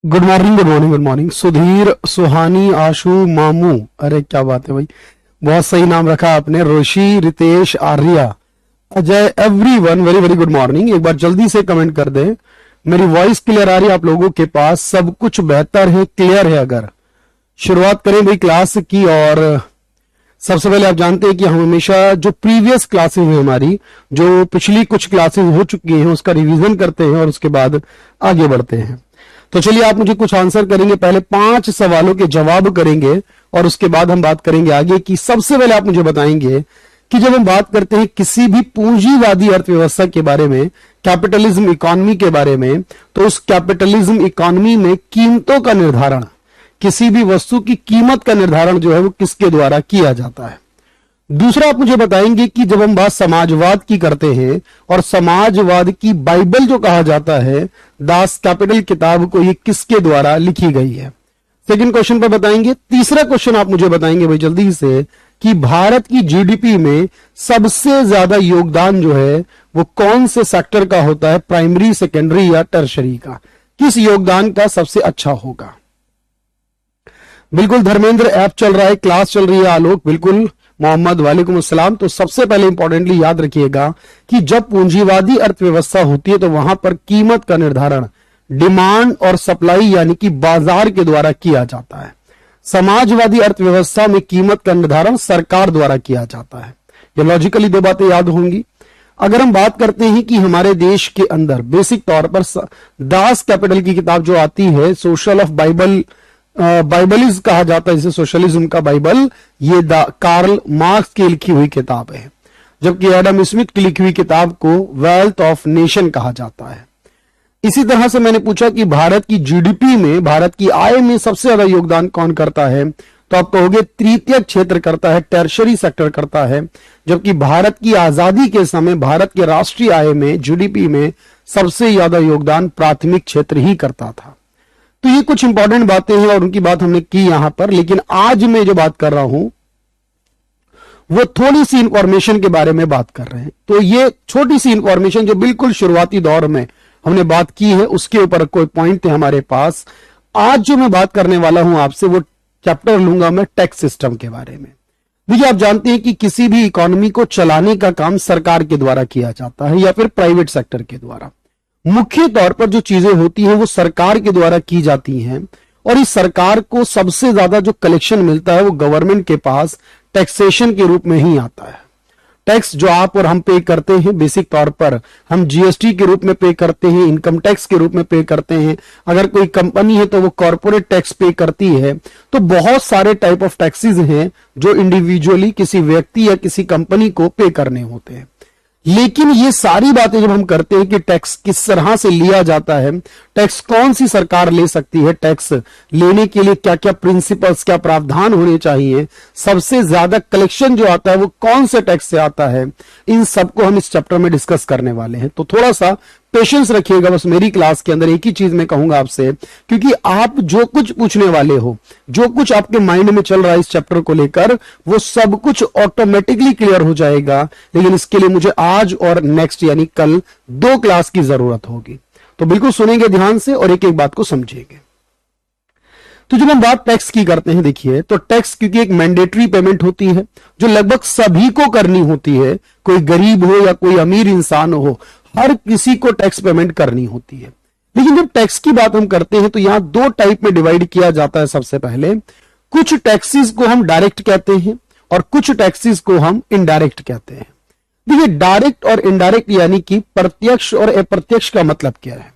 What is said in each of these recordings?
Good morning, good morning, good morning. Sudhir, Suhani, Ashu, मामू। अरे क्या बात है भाई, बहुत सही नाम रखा आपने। Rishi, Ritesh, Arya, Ajay, everyone very very good morning. एक बार जल्दी से कमेंट कर दें। मेरी वॉइस क्लियर आ रही है आप लोगों के पास? सब कुछ बेहतर है, क्लियर है? अगर शुरुआत करें भाई क्लास की। और सबसे पहले आप जानते हैं कि हम हमेशा जो प्रीवियस क्लासेस हैं हमारी, जो पिछली कुछ क्लासेस हो चुकी हैं, उसका रिवीजन करते हैं और उसके बाद आगे बढ़ते हैं। तो चलिए, आप मुझे कुछ आंसर करेंगे। पहले 5 सवालों के जवाब करेंगे और उसके बाद हम बात करेंगे आगे की। सबसे पहले आप मुझे बताएंगे कि जब हम बात करते हैं किसी भी पूंजीवादी अर्थव्यवस्था के बारे में, कैपिटलिज्म इकोनॉमी के बारे में, तो उस कैपिटलिज्म इकोनॉमी में कीमतों का निर्धारण, किसी भी वस्तु की कीमत का निर्धारण जो है वो किसके द्वारा किया जाता है। दूसरा, आप मुझे बताएंगे कि जब हम बात समाजवाद की करते हैं और समाजवाद की बाइबल जो कहा जाता है, दास कैपिटल किताब को, ये किसके द्वारा लिखी गई है। सेकंड क्वेश्चन पर बताएंगे। तीसरा क्वेश्चन आप मुझे बताएंगे भाई जल्दी से कि भारत की जीडीपी में सबसे ज्यादा योगदान जो है वो कौन से सेक्टर का होता है, प्राइमरी, सेकेंडरी या टर्शरी का। किस योगदान का सबसे अच्छा होगा। बिल्कुल धर्मेंद्र, ऐप चल रहा है, क्लास चल रही है। आलोक, बिल्कुल। मोहम्मद, वालेकुम अस्सलाम। तो सबसे पहले इंपॉर्टेंटली याद रखिएगा कि जब पूंजीवादी अर्थव्यवस्था होती है तो वहां पर कीमत का निर्धारण डिमांड और सप्लाई यानी कि बाजार के द्वारा किया जाता है। समाजवादी अर्थव्यवस्था में कीमत का निर्धारण सरकार द्वारा किया जाता है। ये लॉजिकली 2 बातें याद होंगी। अगर हम बात करते हैं कि हमारे देश के अंदर बेसिक तौर पर दास कैपिटल की किताब जो आती है, सोशल ऑफ बाइबल, बाइबलिज कहा जाता है इसे, सोशलिज्म का बाइबल, ये कार्ल मार्क्स की लिखी हुई किताब है। जबकि एडम स्मिथ की लिखी हुई किताब को वेल्थ ऑफ नेशन कहा जाता है। इसी तरह से मैंने पूछा कि भारत की जीडीपी में, भारत की आय में सबसे ज्यादा योगदान कौन करता है, तो आप कहोगे तृतीयक क्षेत्र करता है, टर्शरी सेक्टर करता है। जबकि भारत की आजादी के समय भारत के राष्ट्रीय आय में, जीडीपी में सबसे ज्यादा योगदान प्राथमिक क्षेत्र ही करता था। तो ये कुछ इंपॉर्टेंट बातें हैं और उनकी बात हमने की यहां पर। लेकिन आज मैं जो बात कर रहा हूं वो थोड़ी सी इंफॉर्मेशन के बारे में बात कर रहे हैं। तो ये छोटी सी इंफॉर्मेशन जो बिल्कुल शुरुआती दौर में हमने बात की है, उसके ऊपर कोई पॉइंट थे हमारे पास। आज जो मैं बात करने वाला हूं आपसे, वो चैप्टर लूंगा मैं टैक्स सिस्टम के बारे में। देखिए, आप जानते हैं कि किसी भी इकोनॉमी को चलाने का काम सरकार के द्वारा किया जाता है या फिर प्राइवेट सेक्टर के द्वारा। मुख्य तौर पर जो चीजें होती हैं वो सरकार के द्वारा की जाती हैं और इस सरकार को सबसे ज्यादा जो कलेक्शन मिलता है वो गवर्नमेंट के पास टैक्सेशन के रूप में ही आता है। टैक्स जो आप और हम पे करते हैं, बेसिक तौर पर हम जीएसटी के रूप में पे करते हैं, इनकम टैक्स के रूप में पे करते हैं। अगर कोई कंपनी है तो वो कॉर्पोरेट टैक्स पे करती है। तो बहुत सारे टाइप ऑफ टैक्सेस हैं जो इंडिविजुअली किसी व्यक्ति या किसी कंपनी को पे करने होते हैं। लेकिन ये सारी बातें जब हम करते हैं कि टैक्स किस तरह से लिया जाता है, टैक्स कौन सी सरकार ले सकती है, टैक्स लेने के लिए क्या क्या प्रिंसिपल्स, क्या प्रावधान होने चाहिए, सबसे ज्यादा कलेक्शन जो आता है वो कौन से टैक्स से आता है, इन सबको हम इस चैप्टर में डिस्कस करने वाले हैं। तो थोड़ा सा पेशेंस रखिएगा बस मेरी क्लास के अंदर। एक ही चीज मैं कहूंगा आपसे, क्योंकि आप जो कुछ पूछने वाले हो, जो कुछ आपके माइंड में चल रहा है इस चैप्टर को लेकर, वो सब कुछ ऑटोमेटिकली क्लियर हो जाएगा। लेकिन इसके लिए मुझे आज और नेक्स्ट यानी कल 2 क्लास की जरूरत होगी। तो बिल्कुल सुनेंगे ध्यान से और एक एक बात को समझेंगे। तो जब हम बात टैक्स की करते हैं, देखिए, तो टैक्स क्योंकि एक मैंडेटरी पेमेंट होती है जो लगभग सभी को करनी होती है, कोई गरीब हो या कोई अमीर इंसान हो, हर किसी को टैक्स पेमेंट करनी होती है। लेकिन जब टैक्स की बात हम करते हैं तो यहां 2 टाइप में डिवाइड किया जाता है। सबसे पहले कुछ टैक्सेस को हम डायरेक्ट कहते हैं और कुछ टैक्सेस को हम इनडायरेक्ट कहते हैं। देखिए, डायरेक्ट और इनडायरेक्ट यानी कि प्रत्यक्ष और अप्रत्यक्ष का मतलब क्या है।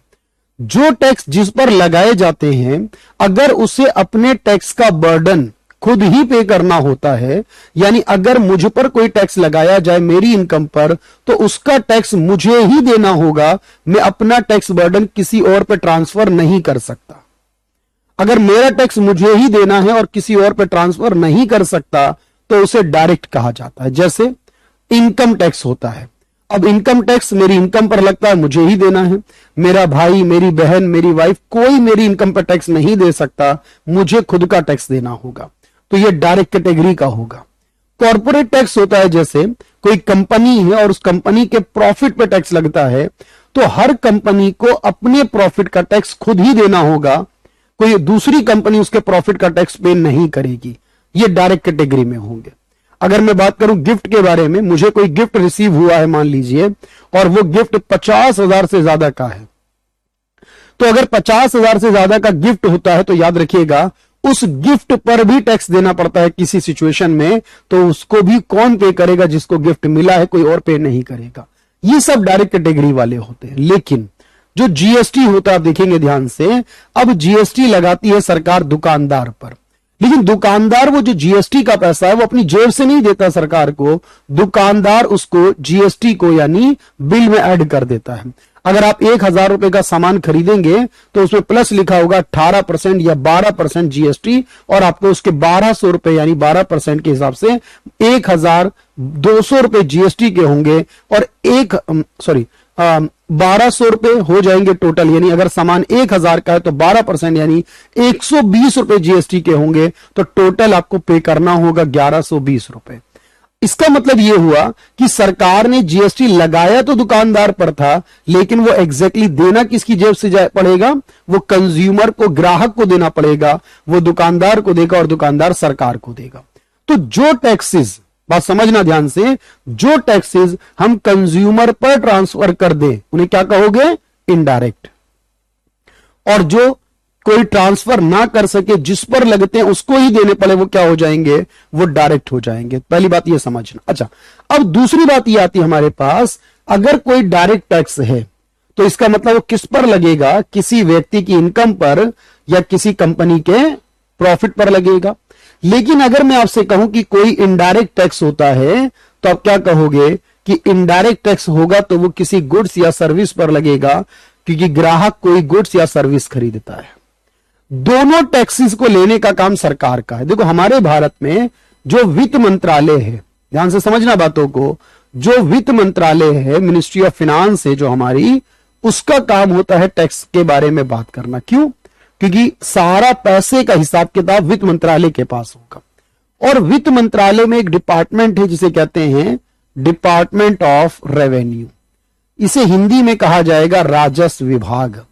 जो टैक्स जिस पर लगाए जाते हैं, अगर उसे अपने टैक्स का बर्डन खुद ही पे करना होता है, यानी अगर मुझ पर कोई टैक्स लगाया जाए मेरी इनकम पर, तो उसका टैक्स मुझे ही देना होगा। मैं अपना टैक्स बर्डन किसी और पे ट्रांसफर नहीं कर सकता। अगर मेरा टैक्स मुझे ही देना है और किसी और पे ट्रांसफर नहीं कर सकता तो उसे डायरेक्ट कहा जाता है। जैसे इनकम टैक्स होता है। अब इनकम टैक्स मेरी इनकम पर लगता है, मुझे ही देना है। मेरा भाई, मेरी बहन, मेरी वाइफ, कोई मेरी इनकम पर टैक्स नहीं दे सकता, मुझे खुद का टैक्स देना होगा। तो ये डायरेक्ट कैटेगरी का होगा। कॉर्पोरेट टैक्स होता है, जैसे कोई कंपनी है और उस कंपनी के प्रॉफिट पे टैक्स लगता है, तो हर कंपनी को अपने प्रॉफिट का टैक्स खुद ही देना होगा। कोई दूसरी कंपनी उसके प्रॉफिट का टैक्स पे नहीं करेगी। ये डायरेक्ट कैटेगरी में होंगे। अगर मैं बात करूं गिफ्ट के बारे में, मुझे कोई गिफ्ट रिसीव हुआ है मान लीजिए, और वो गिफ्ट 50,000 से ज्यादा का है, तो अगर 50,000 से ज्यादा का गिफ्ट होता है तो याद रखिएगा उस गिफ्ट पर भी टैक्स देना पड़ता है किसी सिचुएशन में, तो उसको भी कौन पे करेगा? जिसको गिफ्ट मिला है, कोई और पे नहीं करेगा। ये सब डायरेक्ट कैटेगरी वाले होते हैं। लेकिन जो जीएसटी होता है, आप देखेंगे ध्यान से, अब जीएसटी लगाती है सरकार दुकानदार पर, लेकिन दुकानदार वो जो जीएसटी का पैसा है वो अपनी जेब से नहीं देता सरकार को, दुकानदार उसको जीएसटी को यानी बिल में ऐड कर देता है। अगर आप 1,000 रुपए का सामान खरीदेंगे तो उसमें प्लस लिखा होगा 18% या 12% जीएसटी, और आपको उसके 1,200 रुपए यानी 12% के हिसाब से 1,200 रुपए जीएसटी के होंगे, और 1,200 रुपए हो जाएंगे टोटल। यानी अगर सामान 1,000 का है तो 12% यानी 120 रुपए जीएसटी के होंगे, तो टोटल आपको पे करना होगा 1,120 रुपए। इसका मतलब यह हुआ कि सरकार ने जीएसटी लगाया तो दुकानदार पर था, लेकिन वो एग्जैक्टली देना किसकी जेब से पड़ेगा? वो कंज्यूमर को, ग्राहक को देना पड़ेगा। वो दुकानदार को देगा और दुकानदार सरकार को देगा। तो जो टैक्सेस, बात समझना ध्यान से, जो टैक्सेस हम कंज्यूमर पर ट्रांसफर कर दें उन्हें क्या कहोगे? इनडायरेक्ट। और जो कोई ट्रांसफर ना कर सके, जिस पर लगते हैं उसको ही देने पड़े, वो क्या हो जाएंगे? वो डायरेक्ट हो जाएंगे। पहली बात ये समझना। अच्छा, अब दूसरी बात ये आती है हमारे पास, अगर कोई डायरेक्ट टैक्स है तो इसका मतलब वो किस पर लगेगा? किसी व्यक्ति की इनकम पर या किसी कंपनी के प्रॉफिट पर लगेगा। लेकिन अगर मैं आपसे कहूं कि कोई इनडायरेक्ट टैक्स होता है, तो आप क्या कहोगे? कि इनडायरेक्ट टैक्स होगा तो वो किसी गुड्स या सर्विस पर लगेगा, क्योंकि ग्राहक कोई गुड्स या सर्विस खरीदता है। दोनों टैक्सेस को लेने का काम सरकार का है। देखो हमारे भारत में जो वित्त मंत्रालय है, ध्यान से समझना बातों को, जो वित्त मंत्रालय है, मिनिस्ट्री ऑफ फाइनेंस है जो हमारी, उसका काम होता है टैक्स के बारे में बात करना। क्यों? क्योंकि सारा पैसे का हिसाब किताब वित्त मंत्रालय के पास होगा। और वित्त मंत्रालय में एक डिपार्टमेंट है जिसे कहते हैं डिपार्टमेंट ऑफ रेवेन्यू। इसे हिंदी में कहा जाएगा राजस्व विभाग।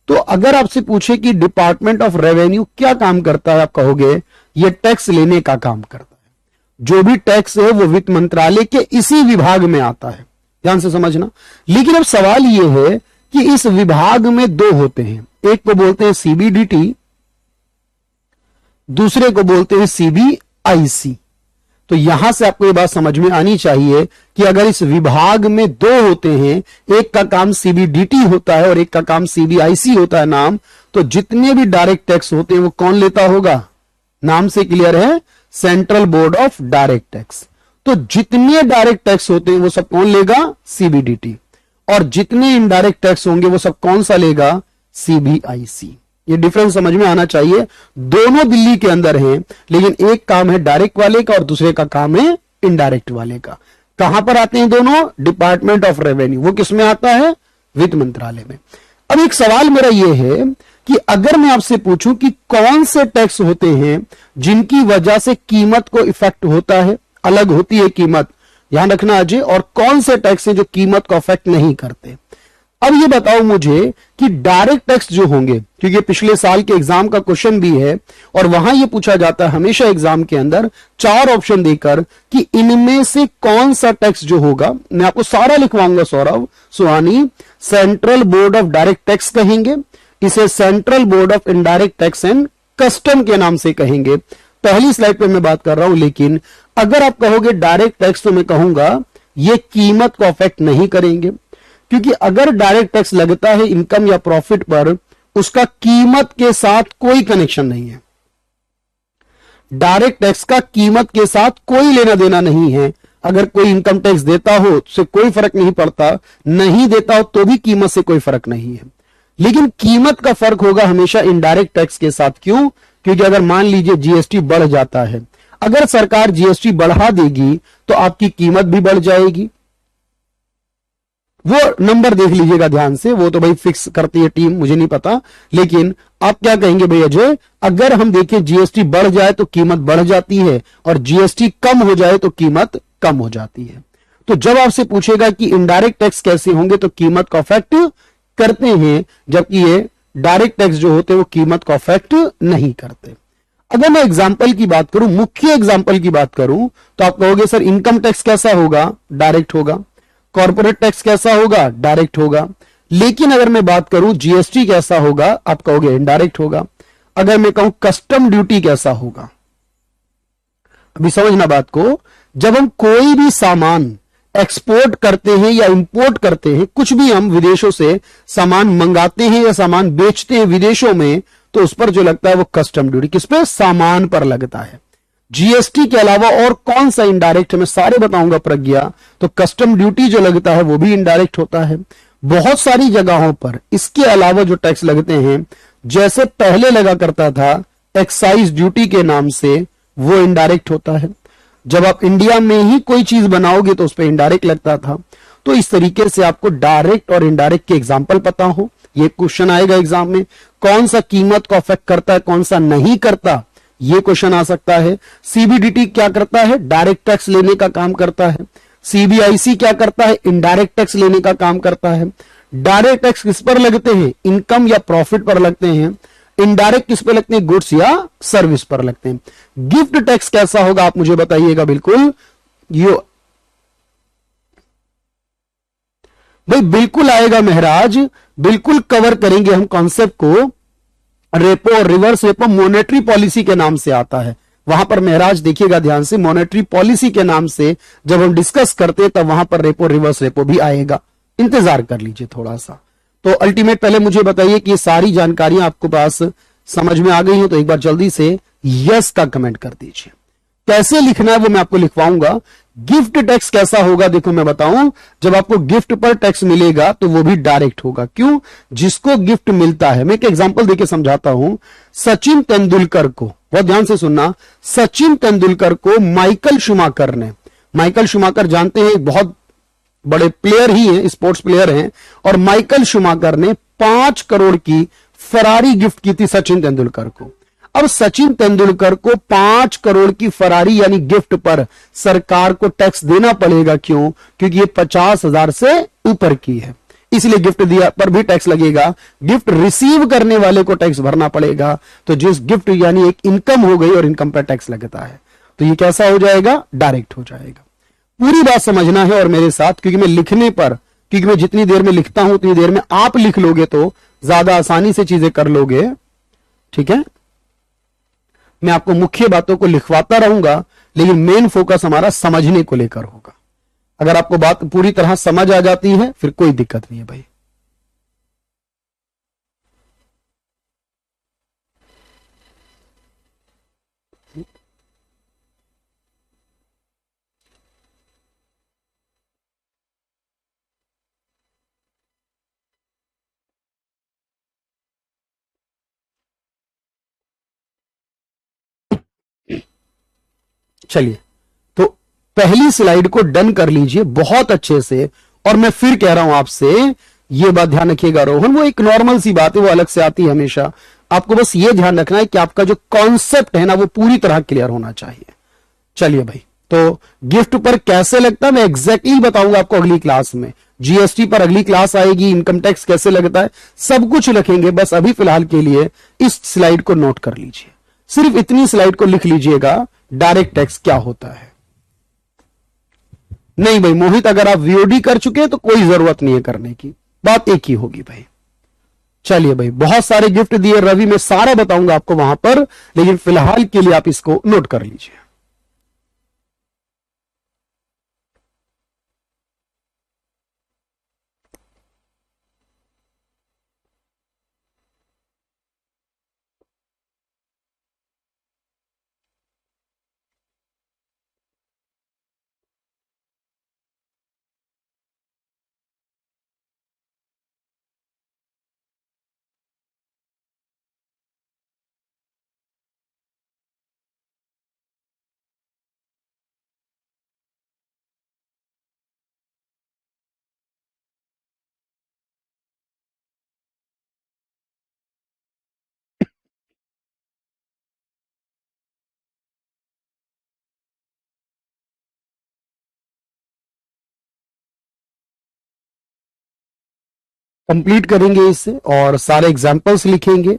तो अगर आपसे पूछे कि डिपार्टमेंट ऑफ रेवेन्यू क्या काम करता है, आप कहोगे ये टैक्स लेने का काम करता है। जो भी टैक्स है वो वित्त मंत्रालय के इसी विभाग में आता है। ध्यान से समझना। लेकिन अब सवाल यह है कि इस विभाग में दो होते हैं, एक को बोलते हैं सीबीडीटी, दूसरे को बोलते हैं सीबीआईसी। तो यहां से आपको यह बात समझ में आनी चाहिए कि अगर इस विभाग में दो होते हैं, एक का काम सीबीडीटी होता है और एक का काम सीबीआईसी होता है नाम, तो जितने भी डायरेक्ट टैक्स होते हैं वो कौन लेता होगा? नाम से क्लियर है, central board of direct tax. तो जितने डायरेक्ट टैक्स होते हैं वो सब कौन लेगा? सीबीडीटी। और जितने इनडायरेक्ट टैक्स होंगे वो सब कौन सा लेगा? सीबीआईसी। ये डिफरेंस समझ में आना चाहिए। दोनों दिल्ली के अंदर हैं, लेकिन एक काम है डायरेक्ट वाले का और दूसरे का काम है इनडायरेक्ट वाले का। कहां पर आते हैं दोनों? Department of revenue. वो किसमें आता है? वित्त मंत्रालय में। अब एक सवाल मेरा यह है कि अगर मैं आपसे पूछूं कि कौन से टैक्स होते हैं जिनकी वजह से कीमत को इफेक्ट होता है, अलग होती है कीमत, ध्यान रखना अजय, और कौन से टैक्स हैं जो कीमत को अफेक्ट नहीं करते। अब ये बताओ मुझे कि डायरेक्ट टैक्स जो होंगे, क्योंकि पिछले साल के एग्जाम का क्वेश्चन भी है और वहां ये पूछा जाता है हमेशा एग्जाम के अंदर 4 ऑप्शन देकर कि इनमें से कौन सा टैक्स जो होगा, मैं आपको सारा लिखवाऊंगा Saurabh Suhani, central board of direct tax कहेंगे, इसे central board of indirect tax and custom के नाम से कहेंगे। पहली स्लाइड पे मैं बात कर रहा हूं, लेकिन अगर आप कहोगे डायरेक्ट टैक्स तो मैं कहूंगा ये कीमत को अफेक्ट नहीं करेंगे, क्योंकि अगर डायरेक्ट टैक्स लगता है इनकम या प्रॉफिट पर, उसका कीमत के साथ कोई कनेक्शन नहीं है। डायरेक्ट टैक्स का कीमत के साथ कोई लेना देना नहीं है। अगर कोई इनकम टैक्स देता हो उससे कोई फर्क नहीं पड़ता, नहीं देता हो तो भी कीमत से कोई फर्क नहीं है। लेकिन कीमत का फर्क होगा हमेशा इनडायरेक्ट टैक्स के साथ। क्यों? क्योंकि अगर मान लीजिए जीएसटी बढ़ जाता है, अगर सरकार जीएसटी बढ़ा देगी तो आपकी कीमत भी बढ़ जाएगी। वो नंबर देख लीजिएगा ध्यान से, वो तो भाई फिक्स करती है टीम, मुझे नहीं पता। लेकिन आप क्या कहेंगे भाई अजय, अगर हम देखें जीएसटी बढ़ जाए तो कीमत बढ़ जाती है और जीएसटी कम हो जाए तो कीमत कम हो जाती है। तो जब आपसे पूछेगा कि इनडायरेक्ट टैक्स कैसे होंगे, तो कीमत को अफेक्ट करते हैं, जबकि ये डायरेक्ट टैक्स जो होते हैं वो कीमत को अफेक्ट नहीं करते। अगर मैं एग्जाम्पल की बात करूं, मुख्य एग्जाम्पल की बात करूं, तो आप कहोगे सर इनकम टैक्स कैसा होगा, डायरेक्ट होगा। कॉर्पोरेट टैक्स कैसा होगा, डायरेक्ट होगा। लेकिन अगर मैं बात करूं जीएसटी कैसा होगा, आप कहोगे इनडायरेक्ट होगा। अगर मैं कहूं कस्टम ड्यूटी कैसा होगा, अभी समझना बात को, जब हम कोई भी सामान एक्सपोर्ट करते हैं या इंपोर्ट करते हैं, कुछ भी हम विदेशों से सामान मंगाते हैं या सामान बेचते हैं विदेशों में, तो उस पर जो लगता है वो कस्टम ड्यूटी किस पे, सामान पर लगता है। जीएसटी के अलावा और कौन सा इनडायरेक्ट है मैं सारे बताऊंगा प्रज्ञा। तो कस्टम ड्यूटी जो लगता है वो भी इनडायरेक्ट होता है। बहुत सारी जगहों पर इसके अलावा जो टैक्स लगते हैं, जैसे पहले लगा करता था एक्साइज ड्यूटी के नाम से, वो इनडायरेक्ट होता है। जब आप इंडिया में ही कोई चीज बनाओगे तो उस पर इनडायरेक्ट लगता था। तो इस तरीके से आपको डायरेक्ट और इनडायरेक्ट के एग्जाम्पल पता हो, ये क्वेश्चन आएगा एग्जाम में, कौन सा कीमत को अफेक्ट करता है कौन सा नहीं करता, ये क्वेश्चन आ सकता है। सीबीडीटी क्या करता है, डायरेक्ट टैक्स लेने का काम करता है। सीबीआईसी क्या करता है, इनडायरेक्ट टैक्स लेने का काम करता है। डायरेक्ट टैक्स किस पर लगते हैं, इनकम या प्रॉफिट पर लगते हैं। इनडायरेक्ट किस पे लगते हैं, गुड्स या सर्विस पर लगते हैं। गिफ्ट टैक्स कैसा होगा आप मुझे बताइएगा बिल्कुल। यो भाई बिल्कुल आएगा महराज, बिल्कुल कवर करेंगे हम कॉन्सेप्ट को। रेपो और रिवर्स रेपो मॉनेटरी पॉलिसी के नाम से आता है। वहां पर महराज देखिएगा ध्यान से, मॉनेटरी पॉलिसी के नाम से जब हम डिस्कस करते हैं तब वहां पर रेपो रिवर्स रेपो भी आएगा, इंतजार कर लीजिए थोड़ा सा। तो अल्टीमेट पहले मुझे बताइए कि ये सारी जानकारियां आपको पास समझ में आ गई हो, तो एक बार जल्दी से यस का कमेंट कर दीजिए। कैसे लिखना है वो मैं आपको लिखवाऊंगा। गिफ्ट टैक्स कैसा होगा देखो मैं बताऊं, जब आपको गिफ्ट पर टैक्स मिलेगा तो वो भी डायरेक्ट होगा। क्यों, जिसको गिफ्ट मिलता है, मैं एक एग्जांपल देके समझाता हूं। सचिन तेंदुलकर को, बहुत ध्यान से सुनना, सचिन तेंदुलकर को माइकल शुमाकर ने, माइकल शुमाकर जानते हैं बहुत बड़े प्लेयर ही हैं, स्पोर्ट्स प्लेयर हैं, और माइकल शुमाकर ने 5 करोड़ की फरारी गिफ्ट की थी सचिन तेंदुलकर को। अब सचिन तेंदुलकर को 5 करोड़ की फरारी यानी गिफ्ट पर सरकार को टैक्स देना पड़ेगा। क्यों, क्योंकि ये 50,000 से ऊपर की है, इसलिए गिफ्ट दिया पर भी टैक्स लगेगा। गिफ्ट रिसीव करने वाले को टैक्स भरना पड़ेगा। तो जिस गिफ्ट यानी एक इनकम हो गई और इनकम पर टैक्स लगता है, तो ये कैसा हो जाएगा, डायरेक्ट हो जाएगा। पूरी बात समझना है और मेरे साथ, क्योंकि मैं लिखने पर, क्योंकि मैं जितनी देर में लिखता हूं उतनी देर में आप लिख लोगे तो ज्यादा आसानी से चीजें कर लोगे। ठीक है, मैं आपको मुख्य बातों को लिखवाता रहूंगा, लेकिन मेन फोकस हमारा समझने को लेकर होगा। अगर आपको बात पूरी तरह समझ आ जाती है फिर कोई दिक्कत नहीं है भाई। चलिए, तो पहली स्लाइड को डन कर लीजिए बहुत अच्छे से। और मैं फिर कह रहा हूं आपसे, ये बात ध्यान रखिएगा रोहन, वो एक नॉर्मल सी बात है, वो अलग से आती है हमेशा। आपको बस ये ध्यान रखना है कि आपका जो कॉन्सेप्ट है ना वो पूरी तरह क्लियर होना चाहिए। चलिए भाई, तो गिफ्ट पर कैसे लगता है मैं एग्जैक्टली बताऊंगा आपको अगली क्लास में। जीएसटी पर अगली क्लास आएगी, इनकम टैक्स कैसे लगता है सब कुछ रखेंगे। बस अभी फिलहाल के लिए इस स्लाइड को नोट कर लीजिए, सिर्फ इतनी स्लाइड को लिख लीजिएगा, डायरेक्ट टैक्स क्या होता है। नहीं भाई मोहित, अगर आप वीओडी कर चुके हैं तो कोई जरूरत नहीं है करने की, बात एक ही होगी भाई। चलिए भाई, बहुत सारे गिफ्ट दिए रवि, मैं सारा बताऊंगा आपको वहां पर, लेकिन फिलहाल के लिए आप इसको नोट कर लीजिए। कंप्लीट करेंगे इसे और सारे एग्जाम्पल्स लिखेंगे।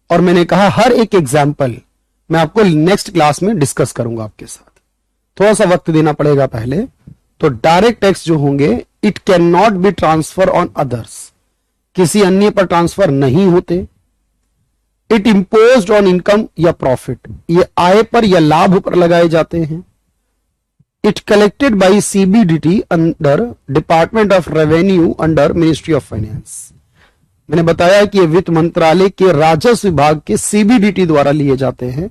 और मैंने कहा हर एक एग्जाम्पल मैं आपको नेक्स्ट क्लास में डिस्कस करूंगा आपके साथ। थोड़ा सा वक्त देना पड़ेगा पहले। तो डायरेक्ट टैक्स जो होंगे, it can not be transfer on others, किसी अन्य पर ट्रांसफर नहीं होते। इट इम्पोज्ड ऑन इनकम या प्रॉफिट, ये आय पर या लाभ पर लगाए जाते हैं। It collected by CBDT under department of revenue under ministry of finance. मैंने बताया कि ये वित्त मंत्रालय के राजस्व विभाग के सीबीडीटी द्वारा लिए जाते हैं,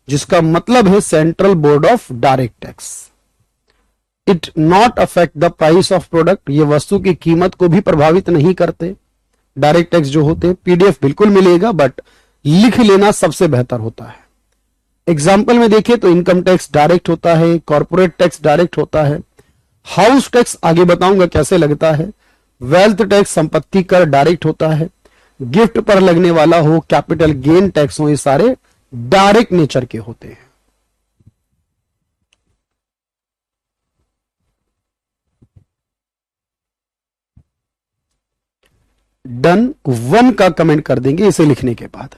जिसका मतलब है central board of direct tax. It not affect the price of product, ये वस्तु की कीमत को भी प्रभावित नहीं करते। डायरेक्ट टैक्स जो होते हैं, पीडीएफ बिल्कुल मिलेगा बट लिख लेना सबसे बेहतर होता है। एग्जाम्पल में देखें तो इनकम टैक्स डायरेक्ट होता है, कॉर्पोरेट टैक्स डायरेक्ट होता है, हाउस टैक्स आगे बताऊंगा कैसे लगता है, वेल्थ टैक्स संपत्ति कर डायरेक्ट होता है, गिफ्ट पर लगने वाला हो, कैपिटल गेन टैक्स हो, ये सारे डायरेक्ट नेचर के होते हैं। डन 1 का कमेंट कर देंगे इसे लिखने के बाद।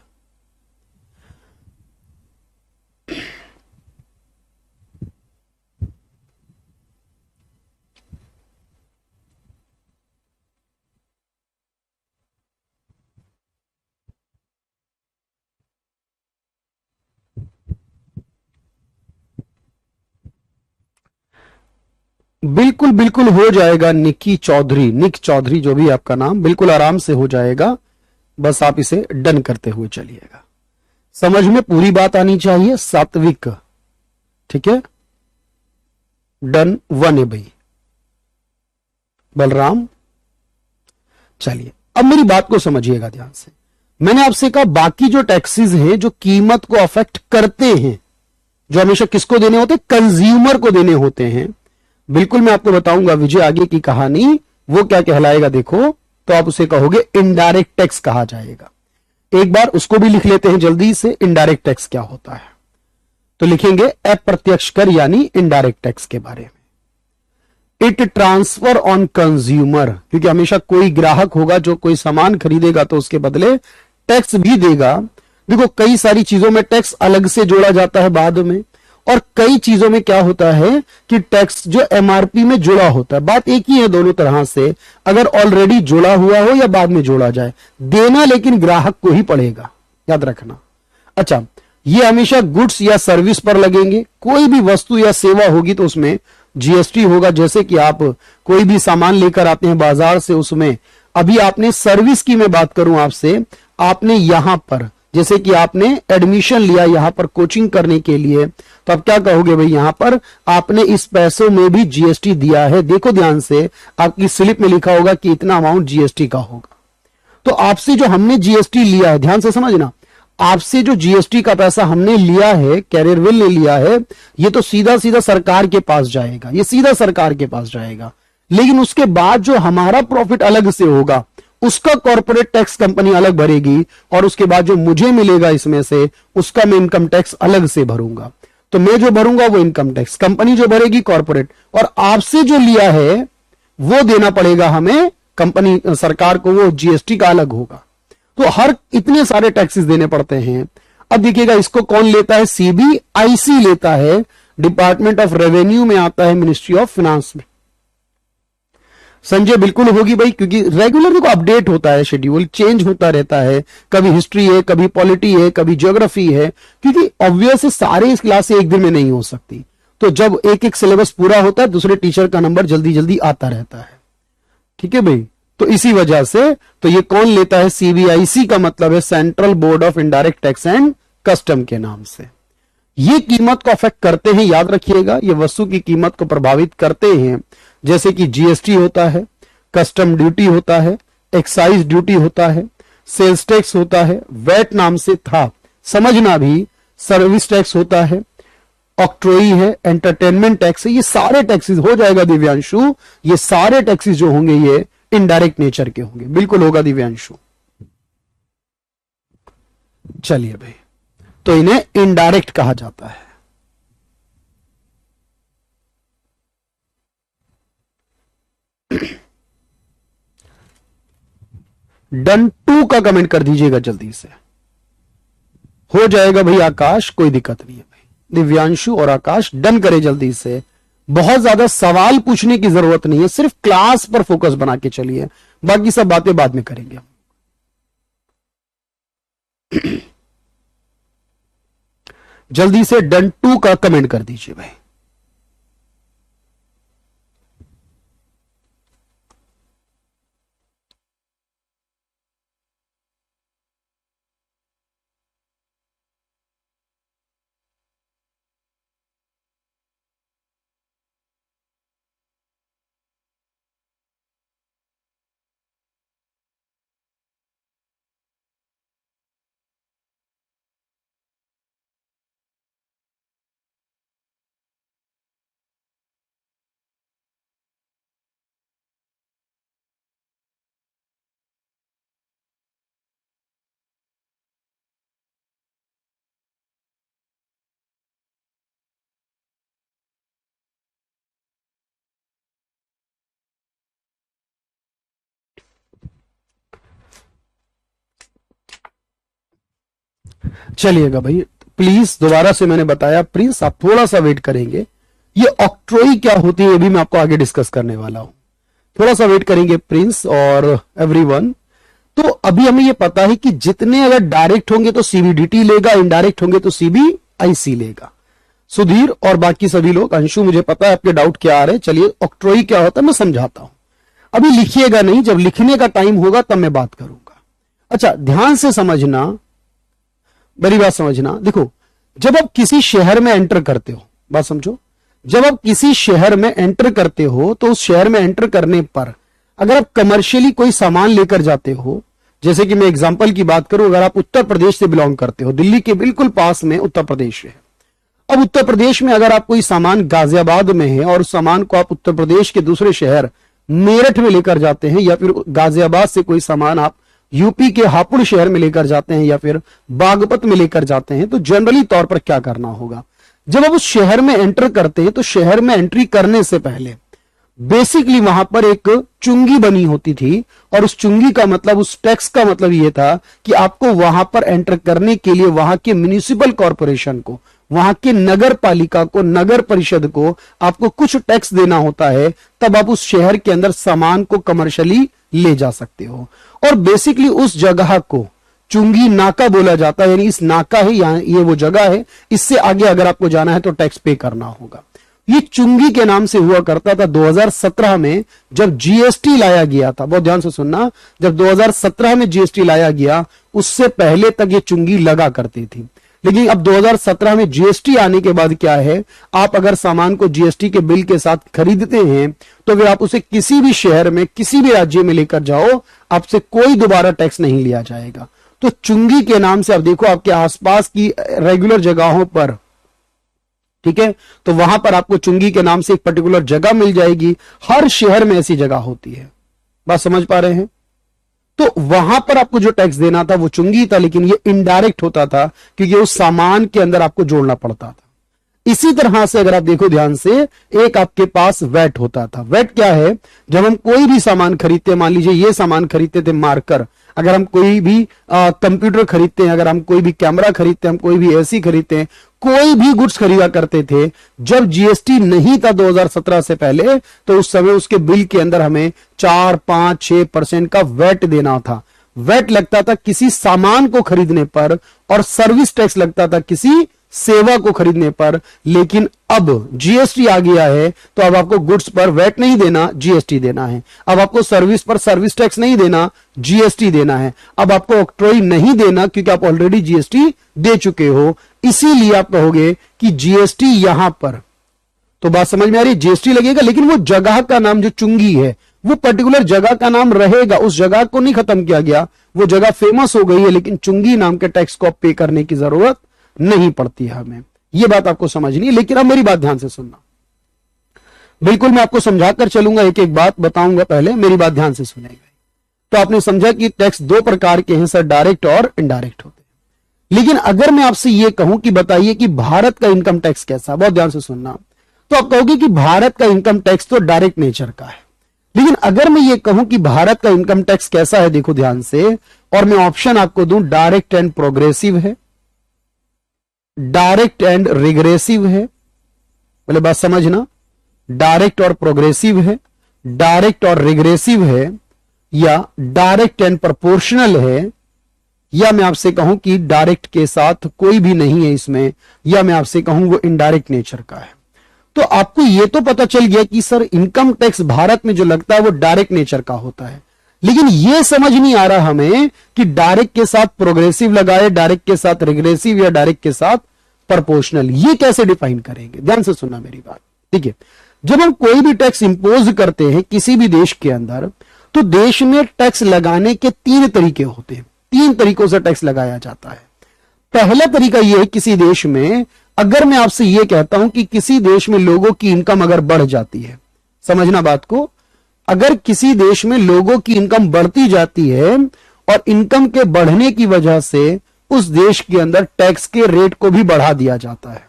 बिल्कुल बिल्कुल हो जाएगा निकी चौधरी, निक चौधरी जो भी आपका नाम, बिल्कुल आराम से हो जाएगा। बस आप इसे डन करते हुए चलिएगा। समझ में पूरी बात आनी चाहिए, सात्विक, ठीक है। डन 1 है भाई। बलराम, चलिए अब मेरी बात को समझिएगा ध्यान से। मैंने आपसे कहा बाकी जो टैक्सेस हैं जो कीमत को अफेक्ट करते हैं, जो हमेशा किसको देने होते हैं, कंज्यूमर को देने होते हैं। बिल्कुल मैं आपको बताऊंगा विजय आगे की कहानी, वो क्या कहलाएगा देखो, तो आप उसे कहोगे इनडायरेक्ट टैक्स कहा जाएगा। एक बार उसको भी लिख लेते हैं जल्दी से, इनडायरेक्ट टैक्स क्या होता है। तो लिखेंगे अप्रत्यक्ष कर यानी इनडायरेक्ट टैक्स के बारे में। इट ट्रांसफर ऑन कंज्यूमर, क्योंकि हमेशा कोई ग्राहक होगा जो कोई सामान खरीदेगा तो उसके बदले टैक्स भी देगा। देखो कई सारी चीजों में टैक्स अलग से जोड़ा जाता है बाद में, और कई चीजों में क्या होता है कि टैक्स जो एमआरपी में जुड़ा होता है। बात एक ही है दोनों तरह से, अगर ऑलरेडी जुड़ा हुआ हो या बाद में जोड़ा जाए, देना लेकिन ग्राहक को ही पड़ेगा, याद रखना। अच्छा, ये हमेशा गुड्स या सर्विस पर लगेंगे। कोई भी वस्तु या सेवा होगी तो उसमें जीएसटी होगा। जैसे कि आप कोई भी सामान लेकर आते हैं बाजार से, उसमें अभी आपने सर्विस की मैं बात करूं आपसे, आपने यहां पर जैसे कि आपने एडमिशन लिया यहां पर कोचिंग करने के लिए, तो आप क्या कहोगे भाई, यहां पर आपने इस पैसों में भी जीएसटी दिया है। देखो ध्यान से, आपकी स्लिप में लिखा होगा कि इतना अमाउंट जीएसटी का होगा। तो आपसे जो हमने जीएसटी लिया है, ध्यान से समझना, आपसे जो जीएसटी का पैसा हमने लिया है, कैरियरविल ने लिया है, ये तो सीधा सीधा सरकार के पास जाएगा, ये सीधा सरकार के पास जाएगा। लेकिन उसके बाद जो हमारा प्रॉफिट अलग से होगा, उसका कॉर्पोरेट टैक्स कंपनी अलग भरेगी, और उसके बाद जो मुझे मिलेगा इसमें से, उसका मैं इनकम टैक्स अलग से भरूंगा। तो मैं जो भरूंगा वो इनकम टैक्स, कंपनी जो भरेगी कॉर्पोरेट, और आपसे जो लिया है वो देना पड़ेगा हमें, कंपनी सरकार को, वो जीएसटी का अलग होगा। तो हर इतने सारे टैक्सेस देने पड़ते हैं। अब देखिएगा इसको कौन लेता है, सीबीआईसी लेता है, डिपार्टमेंट ऑफ रेवेन्यू में आता है, मिनिस्ट्री ऑफ फाइनेंस में। संजय बिल्कुल होगी भाई, क्योंकि रेगुलर देखो अपडेट होता है, शेड्यूल चेंज होता रहता है, कभी हिस्ट्री है, कभी पॉलिटी है, कभी ज्योग्राफी है, क्योंकि ऑब्वियस सारे इस क्लास से एक दिन में नहीं हो सकती। तो जब एक एक सिलेबस पूरा होता है, दूसरे टीचर का नंबर जल्दी जल्दी आता रहता है, ठीक है भाई। तो इसी वजह से तो ये कौन लेता है, सीबीआईसी का मतलब है central board of indirect tax and custom के नाम से। ये कीमत को अफेक्ट करते हैं, याद रखिएगा, ये वस्तु की कीमत को प्रभावित करते हैं। जैसे कि जीएसटी होता है, कस्टम ड्यूटी होता है, एक्साइज ड्यूटी होता है, सेल्स टैक्स होता है, वैट नाम से था समझना भी, सर्विस टैक्स होता है, ऑक्ट्रोई है, एंटरटेनमेंट टैक्स है। ये सारे टैक्सेस हो जाएगा दिव्यांशु, ये सारे टैक्सेस जो होंगे ये इनडायरेक्ट नेचर के होंगे। बिल्कुल होगा दिव्यांशु। चलिए भाई, तो इन्हें इनडायरेक्ट कहा जाता है। डन टू का कमेंट कर दीजिएगा जल्दी से। हो जाएगा भाई आकाश, कोई दिक्कत नहीं है भाई। दिव्यांशु और आकाश डन करे जल्दी से। बहुत ज्यादा सवाल पूछने की जरूरत नहीं है, सिर्फ क्लास पर फोकस बना के चलिए, बाकी सब बातें बाद में करेंगे। जल्दी से डन टू का कमेंट कर दीजिए भाई। चलिएगा भाई, प्लीज दोबारा से मैंने बताया प्रिंस आप थोड़ा सा वेट करेंगे। ये ऑक्ट्रोई क्या होती है ये भी मैं आपको आगे डिस्कस करने वाला हूं, थोड़ा सा वेट करेंगे प्रिंस और एवरीवन। तो अभी हमें ये पता है कि जितने अगर डायरेक्ट होंगे तो सीबीडीटी लेगा, इनडायरेक्ट होंगे तो सीबीआईसी लेगा। सुधीर और बाकी सभी लोग, अंशु मुझे पता है आपके डाउट क्या आ रहे हैं। चलिए ऑक्ट्रोई क्या होता है मैं समझाता हूं, अभी लिखिएगा नहीं, जब लिखने का टाइम होगा तब मैं बात करूंगा। अच्छा ध्यान से समझना, मेरी बात समझना। देखो जब आप किसी शहर में एंटर करते हो, बात समझो, जब आप किसी शहर में एंटर करते हो तो उस शहर में एंटर करने पर अगर आप कमर्शियली कोई सामान लेकर जाते हो, जैसे कि मैं एग्जांपल की बात करूं, अगर आप उत्तर प्रदेश से बिलोंग करते हो, दिल्ली के बिल्कुल पास में उत्तर प्रदेश है। अब उत्तर प्रदेश में अगर आप कोई सामान गाजियाबाद में है और उस सामान को आप उत्तर प्रदेश के दूसरे शहर मेरठ में लेकर जाते हैं, या फिर गाजियाबाद से कोई सामान आप यूपी के हापुड़ शहर में लेकर जाते हैं या फिर बागपत में लेकर जाते हैं, तो जनरली तौर पर क्या करना होगा, जब आप उस शहर में एंटर करते हैं तो शहर में एंट्री करने से पहले बेसिकली वहां पर एक चुंगी बनी होती थी, और उस चुंगी का मतलब, उस टैक्स का मतलब यह था कि आपको वहां पर एंटर करने के लिए वहां के म्युनिसिपल कॉर्पोरेशन को, वहां के नगर पालिका को, नगर परिषद को आपको कुछ टैक्स देना होता है, तब आप उस शहर के अंदर सामान को कमर्शियली ले जा सकते हो। और बेसिकली उस जगह को चुंगी नाका बोला जाता है, यानी इस नाका है, यहां ये वो जगह है, इससे आगे अगर आपको जाना है तो टैक्स पे करना होगा। ये चुंगी के नाम से हुआ करता था। 2017 में जब जीएसटी लाया गया था, बहुत ध्यान से सुनना, जब 2017 में जीएसटी लाया गया उससे पहले तक ये चुंगी लगा करती थी, लेकिन अब 2017 में जीएसटी आने के बाद क्या है, आप अगर सामान को जीएसटी के बिल के साथ खरीदते हैं तो फिर आप उसे किसी भी शहर में, किसी भी राज्य में लेकर जाओ, आपसे कोई दोबारा टैक्स नहीं लिया जाएगा। तो चुंगी के नाम से आप देखो आपके आसपास की रेगुलर जगहों पर, ठीक है, तो वहां पर आपको चुंगी के नाम से एक पर्टिकुलर जगह मिल जाएगी। हर शहर में ऐसी जगह होती है, बात समझ पा रहे हैं। तो वहां पर आपको जो टैक्स देना था वो चुंगी था, लेकिन ये इनडायरेक्ट होता था क्योंकि उस सामान के अंदर आपको जोड़ना पड़ता था। इसी तरह से अगर आप देखो ध्यान से, एक आपके पास वैट होता था। वैट क्या है, जब हम कोई भी सामान खरीदते, मान लीजिए ये सामान खरीदते थे मार्कर, अगर हम कोई भी कंप्यूटर खरीदते हैं, अगर हम कोई भी कैमरा खरीदते हैं, हम कोई भी एसी खरीदते हैं, कोई भी गुड्स खरीदा करते थे, जब जीएसटी नहीं था 2017 से पहले, तो उस समय उसके बिल के अंदर हमें 4, 5, 6% का वैट देना था। वैट लगता था किसी सामान को खरीदने पर और सर्विस टैक्स लगता था किसी सेवा को खरीदने पर। लेकिन अब जीएसटी आ गया है तो अब आपको गुड्स पर वैट नहीं देना, जीएसटी देना है। अब आपको सर्विस पर सर्विस टैक्स नहीं देना, जीएसटी देना है। अब आपको ऑक्ट्रोई नहीं देना क्योंकि आप ऑलरेडी जीएसटी दे चुके हो। इसीलिए आप कहोगे कि जीएसटी यहां पर, तो बात समझ में आ रही है, जीएसटी लगेगा, लेकिन वो जगह का नाम जो चुंगी है वो पर्टिकुलर जगह का नाम रहेगा, उस जगह को नहीं खत्म किया गया, वो जगह फेमस हो गई है, लेकिन चुंगी नाम के टैक्स को पे करने की जरूरत नहीं पड़ती है हमें। ये बात आपको समझनी है। लेकिन अब मेरी बात ध्यान से सुनना, बिल्कुल मैं आपको समझाकर चलूंगा, एक एक बात बताऊंगा, पहले मेरी बात ध्यान से सुनेगा। तो आपने समझा कि टैक्स दो प्रकार के हैं सर, डायरेक्ट और इनडायरेक्ट होते हैं। लेकिन अगर मैं आपसे यह कहूं कि बताइए कि भारत का इनकम टैक्स कैसा, बहुत ध्यान से सुनना, तो आप कहोगे कि भारत का इनकम टैक्स तो डायरेक्ट नेचर का है। लेकिन अगर मैं ये कहूं कि भारत का इनकम टैक्स कैसा है, देखो ध्यान से, और मैं ऑप्शन आपको दूं, डायरेक्ट एंड प्रोग्रेसिव है, डायरेक्ट एंड रिग्रेसिव है, बोले बात समझना, डायरेक्ट और प्रोग्रेसिव है, डायरेक्ट और रिग्रेसिव है, या डायरेक्ट एंड प्रोपोर्शनल है, या मैं आपसे कहूं कि डायरेक्ट के साथ कोई भी नहीं है इसमें, या मैं आपसे कहूं वो इनडायरेक्ट नेचर का है। तो आपको ये तो पता चल गया कि सर इनकम टैक्स भारत में जो लगता है वो डायरेक्ट नेचर का होता है, लेकिन ये समझ नहीं आ रहा हमें कि डायरेक्ट के साथ प्रोग्रेसिव लगाए, डायरेक्ट के साथ रिग्रेसिव, या डायरेक्ट के साथ प्रोपोर्शनल, ये कैसे डिफाइन करेंगे? ध्यान से सुनना मेरी बात, ठीक है। जब हम कोई भी टैक्स इंपोज करते हैं किसी भी देश के अंदर, तो देश में टैक्स लगाने के तीन तरीके होते हैं, तीन तरीकों से टैक्स लगाया जाता है। पहला तरीका यह है, किसी देश में अगर मैं आपसे यह कहता हूं कि किसी देश में लोगों की इनकम अगर बढ़ जाती है, समझना बात को, अगर किसी देश में लोगों की इनकम बढ़ती जाती है और इनकम के बढ़ने की वजह से उस देश के अंदर टैक्स के रेट को भी बढ़ा दिया जाता है।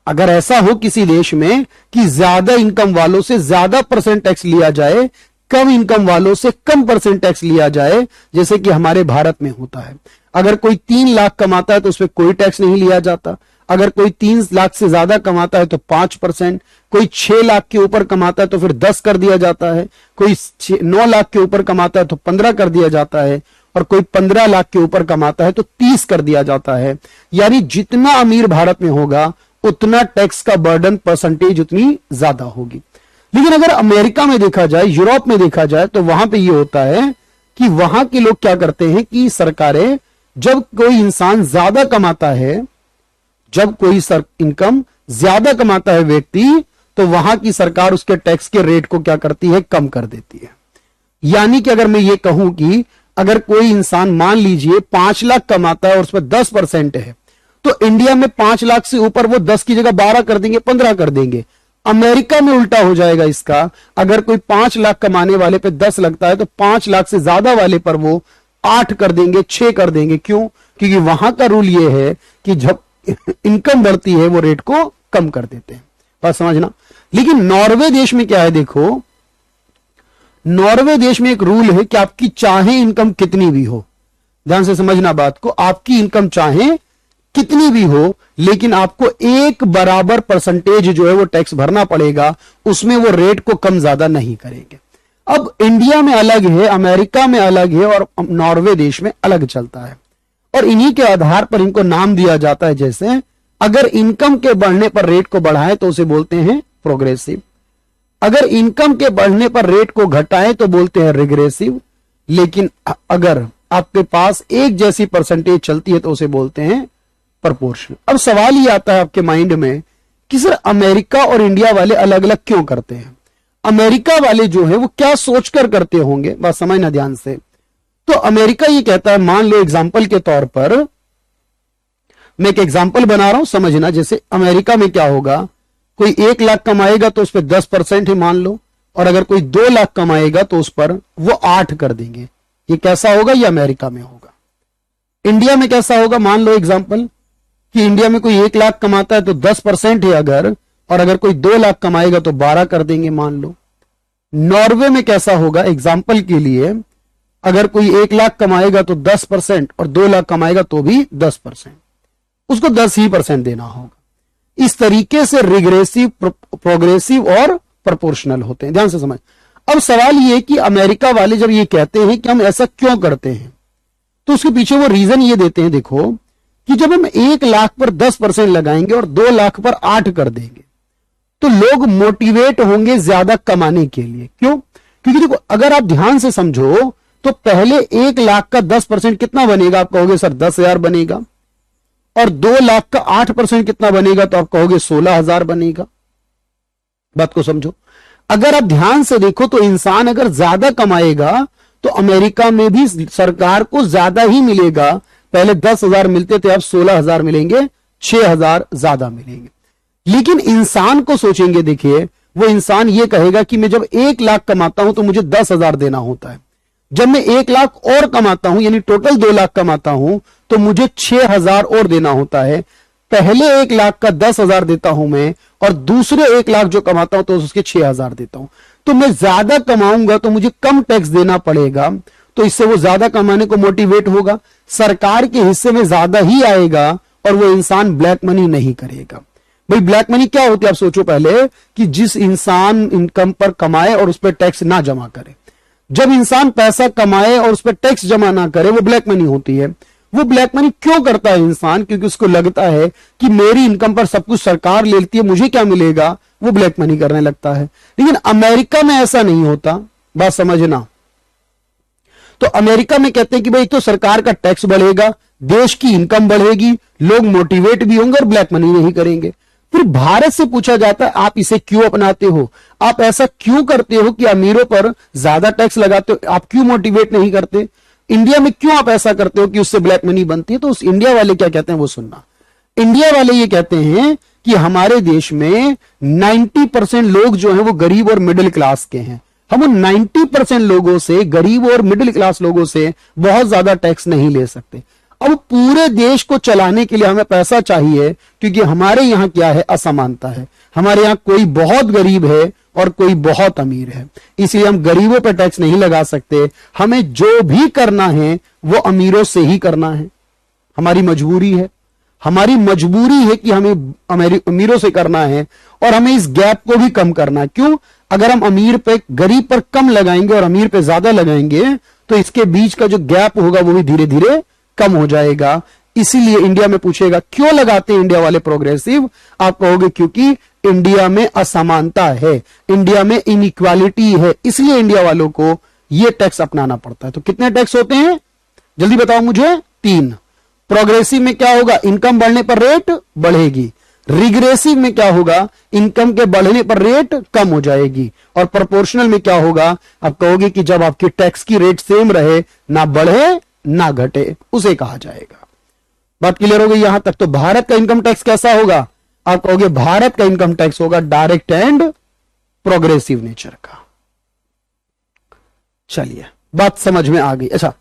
अगर ऐसा हो किसी देश में कि ज्यादा इनकम वालों से ज्यादा परसेंट टैक्स लिया जाए, कम इनकम वालों से कम परसेंट टैक्स लिया जाए, जैसे कि हमारे भारत में होता है। अगर कोई 3 लाख कमाता है तो उस पर कोई टैक्स नहीं लिया जाता, अगर कोई 3 लाख से ज्यादा कमाता है तो 5%, कोई 6 लाख के ऊपर कमाता है तो फिर 10 कर दिया जाता है, कोई 9 लाख के ऊपर कमाता है तो 15 कर दिया जाता है, और कोई 15 लाख के ऊपर कमाता है तो 30 कर दिया जाता है। यानी जितना अमीर भारत में होगा उतना टैक्स का बर्डन परसेंटेज उतनी ज्यादा होगी। लेकिन अगर अमेरिका में देखा जाए, यूरोप में देखा जाए, तो वहां पे ये होता है कि वहां के लोग क्या करते हैं कि सरकारें, जब कोई इंसान ज्यादा कमाता है, जब कोई इनकम ज्यादा कमाता है व्यक्ति, तो वहां की सरकार उसके टैक्स के रेट को क्या करती है, कम कर देती है। यानी कि अगर मैं ये कहूं कि अगर कोई इंसान मान लीजिए 5 लाख कमाता है और उस पर 10% है, तो इंडिया में 5 लाख से ऊपर वो 10 की जगह 12 कर देंगे, 15 कर देंगे। अमेरिका में उल्टा हो जाएगा इसका, अगर कोई 5 लाख कमाने वाले पे 10 लगता है तो 5 लाख से ज्यादा वाले पर वो 8 कर देंगे, 6 कर देंगे। क्यों? क्योंकि वहां का रूल ये है कि जब इनकम बढ़ती है वो रेट को कम कर देते हैं। बात समझना। लेकिन नॉर्वे देश में क्या है, देखो, नॉर्वे देश में एक रूल है कि आपकी चाहे इनकम कितनी भी हो, ध्यान से समझना बात को, आपकी इनकम चाहे कितनी भी हो, लेकिन आपको एक बराबर परसेंटेज जो है वो टैक्स भरना पड़ेगा, उसमें वो रेट को कम ज्यादा नहीं करेंगे। अब इंडिया में अलग है, अमेरिका में अलग है, और नॉर्वे देश में अलग चलता है, और इन्हीं के आधार पर इनको नाम दिया जाता है। जैसे अगर इनकम के बढ़ने पर रेट को बढ़ाएं तो उसे बोलते हैं प्रोग्रेसिव, अगर इनकम के बढ़ने पर रेट को घटाएं तो बोलते हैं रिग्रेसिव, लेकिन अगर आपके पास एक जैसी परसेंटेज चलती है तो उसे बोलते हैं प्रोपोर्शनल। अब सवाल ये आता है आपके माइंड में कि सर अमेरिका और इंडिया वाले अलग अलग क्यों करते हैं? अमेरिका वाले जो है वो क्या सोचकर करते होंगे, बात समझना ध्यान से। तो अमेरिका ये कहता है, मान लो एग्जांपल के तौर पर, मैं एक एग्जांपल बना रहा हूं, समझना। जैसे अमेरिका में क्या होगा, कोई 1 लाख कमाएगा तो उस पर 10% ही मान लो, और अगर कोई 2 लाख कमाएगा तो उस पर वो 8 कर देंगे। ये कैसा होगा? ये अमेरिका में होगा। इंडिया में कैसा होगा? मान लो एग्जांपल कि इंडिया में कोई 1 लाख कमाता है तो 10% है अगर, और अगर कोई 2 लाख कमाएगा तो 12 कर देंगे मान लो। नॉर्वे में कैसा होगा? एग्जांपल के लिए, अगर कोई 1 लाख कमाएगा तो 10% और 2 लाख कमाएगा तो भी 10%, उसको 10% देना होगा। इस तरीके से रिग्रेसिव, प्रोग्रेसिव और प्रोपोर्शनल होते हैं। ध्यान से समझ। अब सवाल यह कि अमेरिका वाले जब ये कहते हैं कि हम ऐसा क्यों करते हैं, तो उसके पीछे वो रीजन ये देते हैं, देखो, कि जब हम 1 लाख पर 10% लगाएंगे और 2 लाख पर 8 कर देंगे तो लोग मोटिवेट होंगे ज्यादा कमाने के लिए। क्यों? क्योंकि देखो, अगर आप ध्यान से समझो तो पहले 1 लाख का 10% कितना बनेगा? आप कहोगे सर 10,000 बनेगा, और 2 लाख का 8% कितना बनेगा? तो आप कहोगे 16,000 बनेगा। बात को समझो। अगर आप ध्यान से देखो तो इंसान अगर ज्यादा कमाएगा तो अमेरिका में भी सरकार को ज्यादा ही मिलेगा। पहले 10,000 मिलते थे, अब 16,000 मिलेंगे, 6,000 ज्यादा मिलेंगे। लेकिन इंसान को सोचेंगे, देखिए, वो इंसान ये कहेगा कि मैं जब 1 लाख कमाता हूं तो मुझे 10,000 देना होता है, जब मैं 1 लाख और कमाता हूं यानी टोटल 2 लाख कमाता हूं तो मुझे 6,000 और देना होता है। पहले 1 लाख का 10,000 देता हूं मैं, और दूसरे 1 लाख जो कमाता हूं तो उसके 6,000 देता हूं। तो मैं ज्यादा कमाऊंगा तो मुझे कम टैक्स देना पड़ेगा, तो इससे वो ज्यादा कमाने को मोटिवेट होगा, सरकार के हिस्से में ज्यादा ही आएगा और वो इंसान ब्लैक मनी नहीं करेगा। भाई ब्लैक मनी क्या होती है आप सोचो पहले, कि जिस इंसान इनकम पर कमाए और उस पर टैक्स ना जमा करे। जब इंसान पैसा कमाए और उस पर टैक्स जमा ना करे वो ब्लैक मनी होती है। वो ब्लैक मनी क्यों करता है इंसान? क्योंकि उसको लगता है कि मेरी इनकम पर सब कुछ सरकार ले लेती है, मुझे क्या मिलेगा, वो ब्लैक मनी करने लगता है। लेकिन अमेरिका में ऐसा नहीं होता, बात समझना। तो अमेरिका में कहते हैं कि भाई तो सरकार का टैक्स बढ़ेगा, देश की इनकम बढ़ेगी, लोग मोटिवेट भी होंगे और ब्लैक मनी नहीं करेंगे। फिर भारत से पूछा जाता है आप इसे क्यों अपनाते हो, आप ऐसा क्यों करते हो कि अमीरों पर ज्यादा टैक्स लगाते हो, आप क्यों मोटिवेट नहीं करते? इंडिया में क्यों आप ऐसा करते हो कि उससे ब्लैक मनी बनती है? तो उस इंडिया वाले क्या कहते हैं वो सुनना। इंडिया वाले ये कहते हैं कि हमारे देश में 90% लोग जो हैं वो गरीब और मिडिल क्लास के हैं। हम उन 90% लोगों से, गरीब और मिडिल क्लास लोगों से बहुत ज्यादा टैक्स नहीं ले सकते। अब पूरे देश को चलाने के लिए हमें पैसा चाहिए, क्योंकि हमारे यहां क्या है, असमानता है। हमारे यहां कोई बहुत गरीब है और कोई बहुत अमीर है, इसलिए हम गरीबों पर टैक्स नहीं लगा सकते। हमें जो भी करना है वो अमीरों से ही करना है, हमारी मजबूरी है। हमारी मजबूरी है कि हमें अमीरों से करना है और हमें इस गैप को भी कम करना है। क्यों? अगर हम अमीर पे, गरीब पर कम लगाएंगे और अमीर पे ज्यादा लगाएंगे तो इसके बीच का जो गैप होगा वो भी धीरे धीरे कम हो जाएगा। इसीलिए इंडिया में पूछेगा क्यों लगाते हैं इंडिया वाले प्रोग्रेसिव, आप कहोगे क्योंकि इंडिया में असमानता है, इंडिया में इनइक्वालिटी है, इसलिए इंडिया वालों को यह टैक्स अपनाना पड़ता है। तो कितने टैक्स होते हैं जल्दी बताओ मुझे? 3। प्रोग्रेसिव में क्या होगा, इनकम बढ़ने पर रेट बढ़ेगी। रिग्रेसिव में क्या होगा, इनकम के बढ़ने पर रेट कम हो जाएगी। और प्रोपोर्शनल में क्या होगा, आप कहोगे कि जब आपकी टैक्स की रेट सेम रहे, ना बढ़े ना घटे, उसे कहा जाएगा। बात क्लियर हो गई यहां तक? तो भारत का इनकम टैक्स कैसा होगा? आप कहोगे भारत का इनकम टैक्स होगा डायरेक्ट एंड प्रोग्रेसिव नेचर का। चलिए बात समझ में आ गई। अच्छा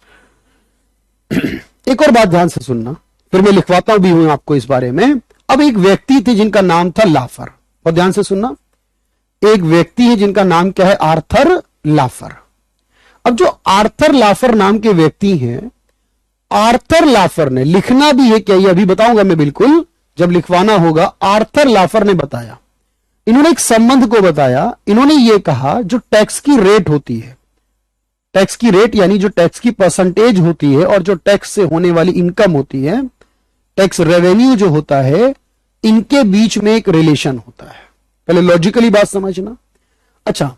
एक और बात ध्यान से सुनना, फिर मैं लिखवाता भी हूं आपको इस बारे में। अब एक व्यक्ति थे जिनका नाम था लाफर, और ध्यान से सुनना, एक व्यक्ति है जिनका नाम क्या है, आर्थर लाफर। अब जो आर्थर लाफर नाम के व्यक्ति हैं, आर्थर लाफर ने, लिखना भी है क्या ये अभी बताऊंगा मैं, बिल्कुल जब लिखवाना होगा। आर्थर लाफर ने बताया, इन्होंने एक संबंध को बताया। इन्होंने ये कहा जो टैक्स की रेट होती है, टैक्स की रेट यानी जो टैक्स की परसेंटेज होती है और जो टैक्स से होने वाली इनकम होती है, टैक्स रेवेन्यू जो होता है, इनके बीच में एक रिलेशन होता है। पहले लॉजिकली बात समझना। अच्छा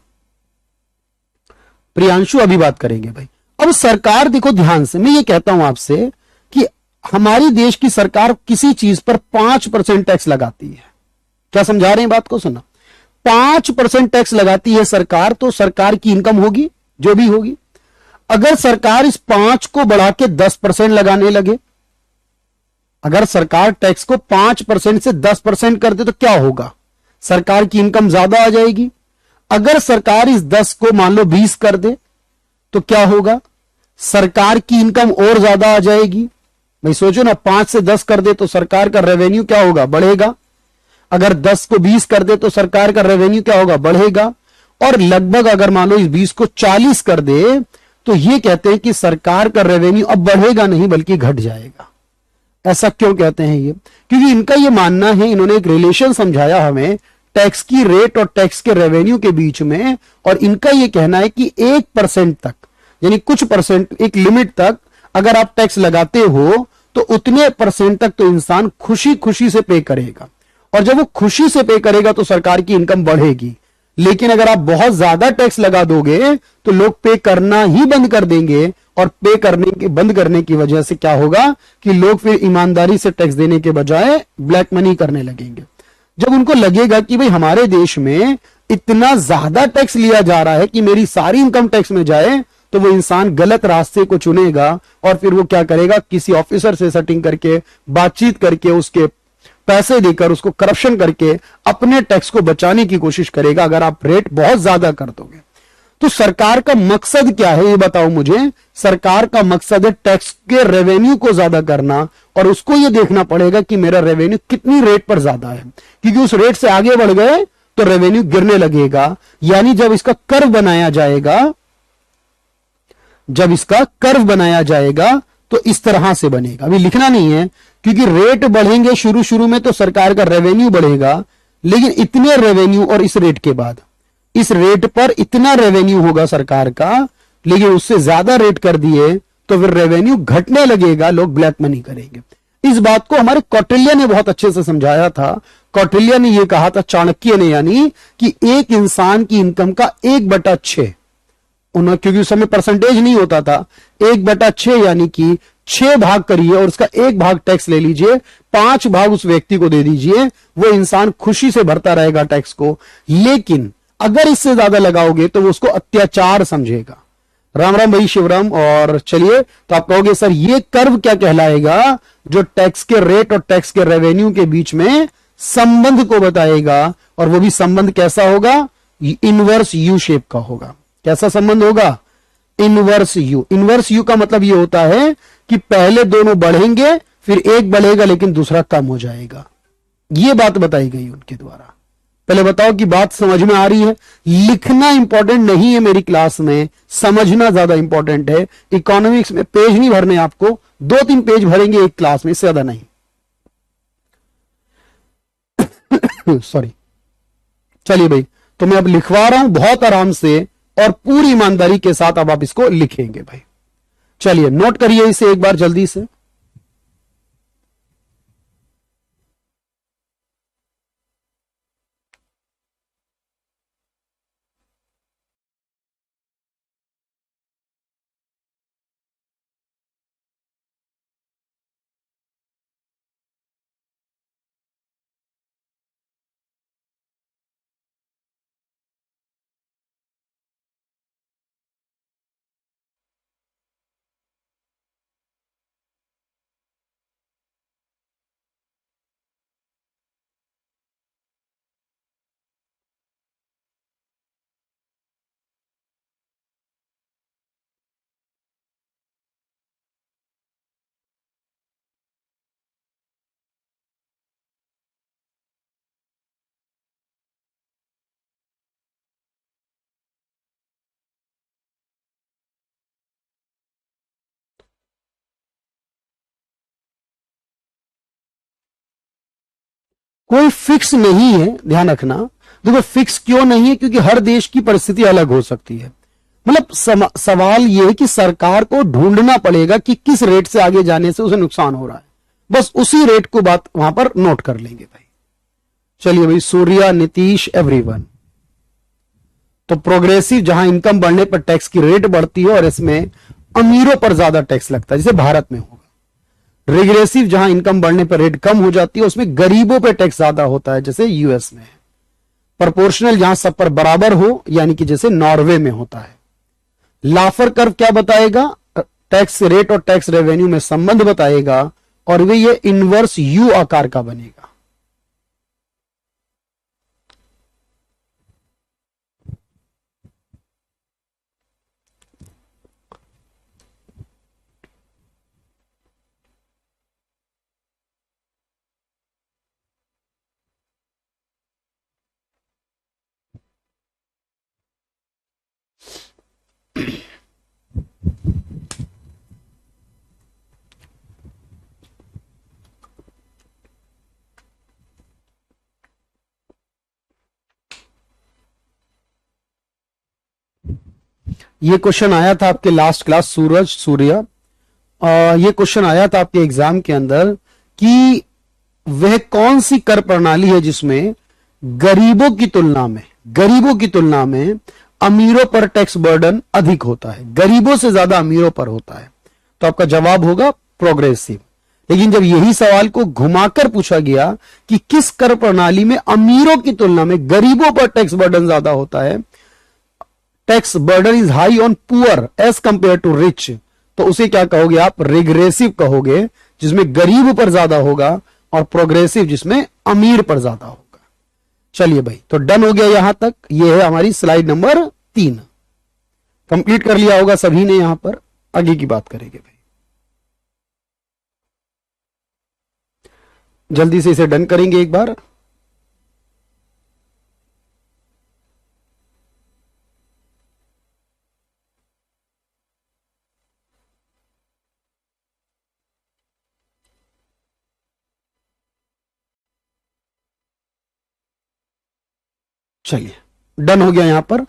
प्रियांशु अभी बात करेंगे भाई। अब सरकार, देखो ध्यान से, मैं ये कहता हूं आपसे कि हमारी देश की सरकार किसी चीज पर 5% टैक्स लगाती है। क्या समझा रहे हैं बात को? सुना, 5% टैक्स लगाती है सरकार, तो सरकार की इनकम होगी जो भी होगी। अगर सरकार इस 5 को बढ़ा के 10% लगाने लगे, अगर सरकार टैक्स को 5% से 10% कर दे तो क्या होगा? सरकार की इनकम ज्यादा आ जाएगी। अगर सरकार इस 10 को मान लो 20 कर दे तो क्या होगा? सरकार की इनकम और ज्यादा आ जाएगी। भाई सोचो ना, 5 से 10 कर दे तो सरकार का रेवेन्यू क्या होगा? बढ़ेगा। अगर 10 को 20 कर दे तो सरकार का रेवेन्यू क्या होगा? बढ़ेगा। और लगभग अगर मान लो इस 20 को 40 कर दे तो ये कहते हैं कि सरकार का रेवेन्यू अब बढ़ेगा नहीं बल्कि घट जाएगा। ऐसा क्यों कहते हैं ये? क्योंकि इनका ये मानना है, इन्होंने एक रिलेशन समझाया हमें टैक्स की रेट और टैक्स के रेवेन्यू के बीच में, और इनका ये कहना है कि 1% तक, यानी कुछ परसेंट, एक लिमिट तक अगर आप टैक्स लगाते हो तो उतने परसेंट तक तो इंसान खुशी खुशी से पे करेगा, और जब वो खुशी से पे करेगा तो सरकार की इनकम बढ़ेगी। लेकिन अगर आप बहुत ज्यादा टैक्स लगा दोगे तो लोग पे करना ही बंद कर देंगे, और पे करने के बंद करने की वजह से क्या होगा कि लोग फिर ईमानदारी से टैक्स देने के बजाय ब्लैक मनी करने लगेंगे। जब उनको लगेगा कि भाई हमारे देश में इतना ज्यादा टैक्स लिया जा रहा है कि मेरी सारी इनकम टैक्स में जाए, तो वो इंसान गलत रास्ते को चुनेगा, और फिर वो क्या करेगा, किसी ऑफिसर से सेटिंग करके, बातचीत करके, उसके पैसे देकर, उसको करप्शन करके अपने टैक्स को बचाने की कोशिश करेगा अगर आप रेट बहुत ज्यादा कर दोगे। तो सरकार का मकसद क्या है ये बताओ मुझे? सरकार का मकसद है टैक्स के रेवेन्यू को ज्यादा करना, और उसको ये देखना पड़ेगा कि मेरा रेवेन्यू कितनी रेट पर ज्यादा है, क्योंकि उस रेट से आगे बढ़ गए तो रेवेन्यू गिरने लगेगा। यानी जब इसका कर्व बनाया जाएगा, जब इसका कर्व बनाया जाएगा तो इस तरह से बनेगा। अभी लिखना नहीं है क्योंकि रेट बढ़ेंगे शुरू शुरू में तो सरकार का रेवेन्यू बढ़ेगा, लेकिन इतने रेवेन्यू और इस रेट के बाद इस रेट पर इतना रेवेन्यू होगा सरकार का, लेकिन उससे ज्यादा रेट कर दिए तो फिर रेवेन्यू घटने लगेगा, लोग ब्लैक मनी करेंगे। इस बात को हमारे कौटिल्य ने बहुत अच्छे से समझाया था। कौटिल्य ने यह कहा था, चाणक्य ने, यानी कि एक इंसान की इनकम का 1/6, क्योंकि उस समय परसेंटेज नहीं होता था, 1/6 यानी कि 6 भाग करिए और उसका 1 भाग टैक्स ले लीजिए, 5 भाग उस व्यक्ति को दे दीजिए, वो इंसान खुशी से भरता रहेगा टैक्स को। लेकिन अगर इससे ज्यादा लगाओगे तो वो उसको अत्याचार समझेगा। राम राम भाई, शिवराम। और चलिए, तो आप कहोगे सर ये कर्व क्या कहलाएगा? जो टैक्स के रेट और टैक्स के रेवेन्यू के बीच में संबंध को बताएगा, और वो भी संबंध कैसा होगा? इनवर्स यू शेप का होगा। कैसा संबंध होगा? Inverse you. इनवर्स यू का मतलब ये होता है कि पहले दोनों बढ़ेंगे, फिर एक बढ़ेगा लेकिन दूसरा कम हो जाएगा। ये बात बताई गई उनके द्वारा। पहले बताओ कि बात समझ में आ रही है? लिखना इंपॉर्टेंट नहीं है मेरी क्लास में, समझना ज्यादा इंपॉर्टेंट है। इकोनॉमिक्स में पेज नहीं भरने आपको, 2-3 पेज भरेंगे एक क्लास में, इससे ज्यादा नहीं। सॉरी। चलिए भाई, तो मैं अब लिखवा रहा हूं बहुत आराम से और पूरी ईमानदारी के साथ। अब आप इसको लिखेंगे भाई। चलिए नोट करिए इसे एक बार जल्दी से। कोई फिक्स नहीं है, ध्यान रखना। देखो फिक्स क्यों नहीं है? क्योंकि हर देश की परिस्थिति अलग हो सकती है। मतलब सवाल यह है कि सरकार को ढूंढना पड़ेगा कि किस रेट से आगे जाने से उसे नुकसान हो रहा है, बस उसी रेट को बात वहां पर नोट कर लेंगे भाई। चलिए भाई, सूर्या, नीतीश, एवरीवन। तो प्रोग्रेसिव जहां इनकम बढ़ने पर टैक्स की रेट बढ़ती है और इसमें अमीरों पर ज्यादा टैक्स लगता है, जैसे भारत में होगा। रिग्रेसिव जहां इनकम बढ़ने पर रेट कम हो जाती है, उसमें गरीबों पे टैक्स ज्यादा होता है, जैसे यूएस में है। प्रोपोर्शनल जहां सब पर बराबर हो, यानी कि जैसे नॉर्वे में होता है। लाफर कर्व क्या बताएगा? टैक्स रेट और टैक्स रेवेन्यू में संबंध बताएगा, और वे ये इनवर्स यू आकार का बनेगा। ये क्वेश्चन आया था आपके लास्ट क्लास, सूरज, सूर्य। ये क्वेश्चन आया था आपके एग्जाम के अंदर कि वह कौन सी कर प्रणाली है जिसमें गरीबों की तुलना में अमीरों पर टैक्स बर्डन अधिक होता है, गरीबों से ज्यादा अमीरों पर होता है। तो आपका जवाब होगा प्रोग्रेसिव। लेकिन जब यही सवाल को घुमाकर पूछा गया कि किस कर प्रणाली में अमीरों की तुलना में गरीबों पर टैक्स बर्डन ज्यादा होता है, tax burden is high on poor as compare to rich, तो उसे क्या कहोगे आप? रिग्रेसिव कहोगे, जिसमें गरीब पर ज्यादा होगा, और प्रोग्रेसिव जिसमें अमीर पर ज्यादा होगा। चलिए भाई, तो डन हो गया यहां तक। ये है हमारी स्लाइड नंबर 3। कंप्लीट कर लिया होगा सभी ने। यहां पर आगे की बात करेंगे भाई, जल्दी से इसे डन करेंगे एक बार। चलिए डन हो गया यहां पर,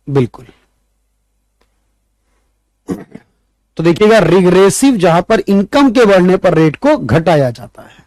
बिल्कुल। तो देखिएगा रिग्रेसिव जहां पर इनकम के बढ़ने पर रेट को घटाया जाता है।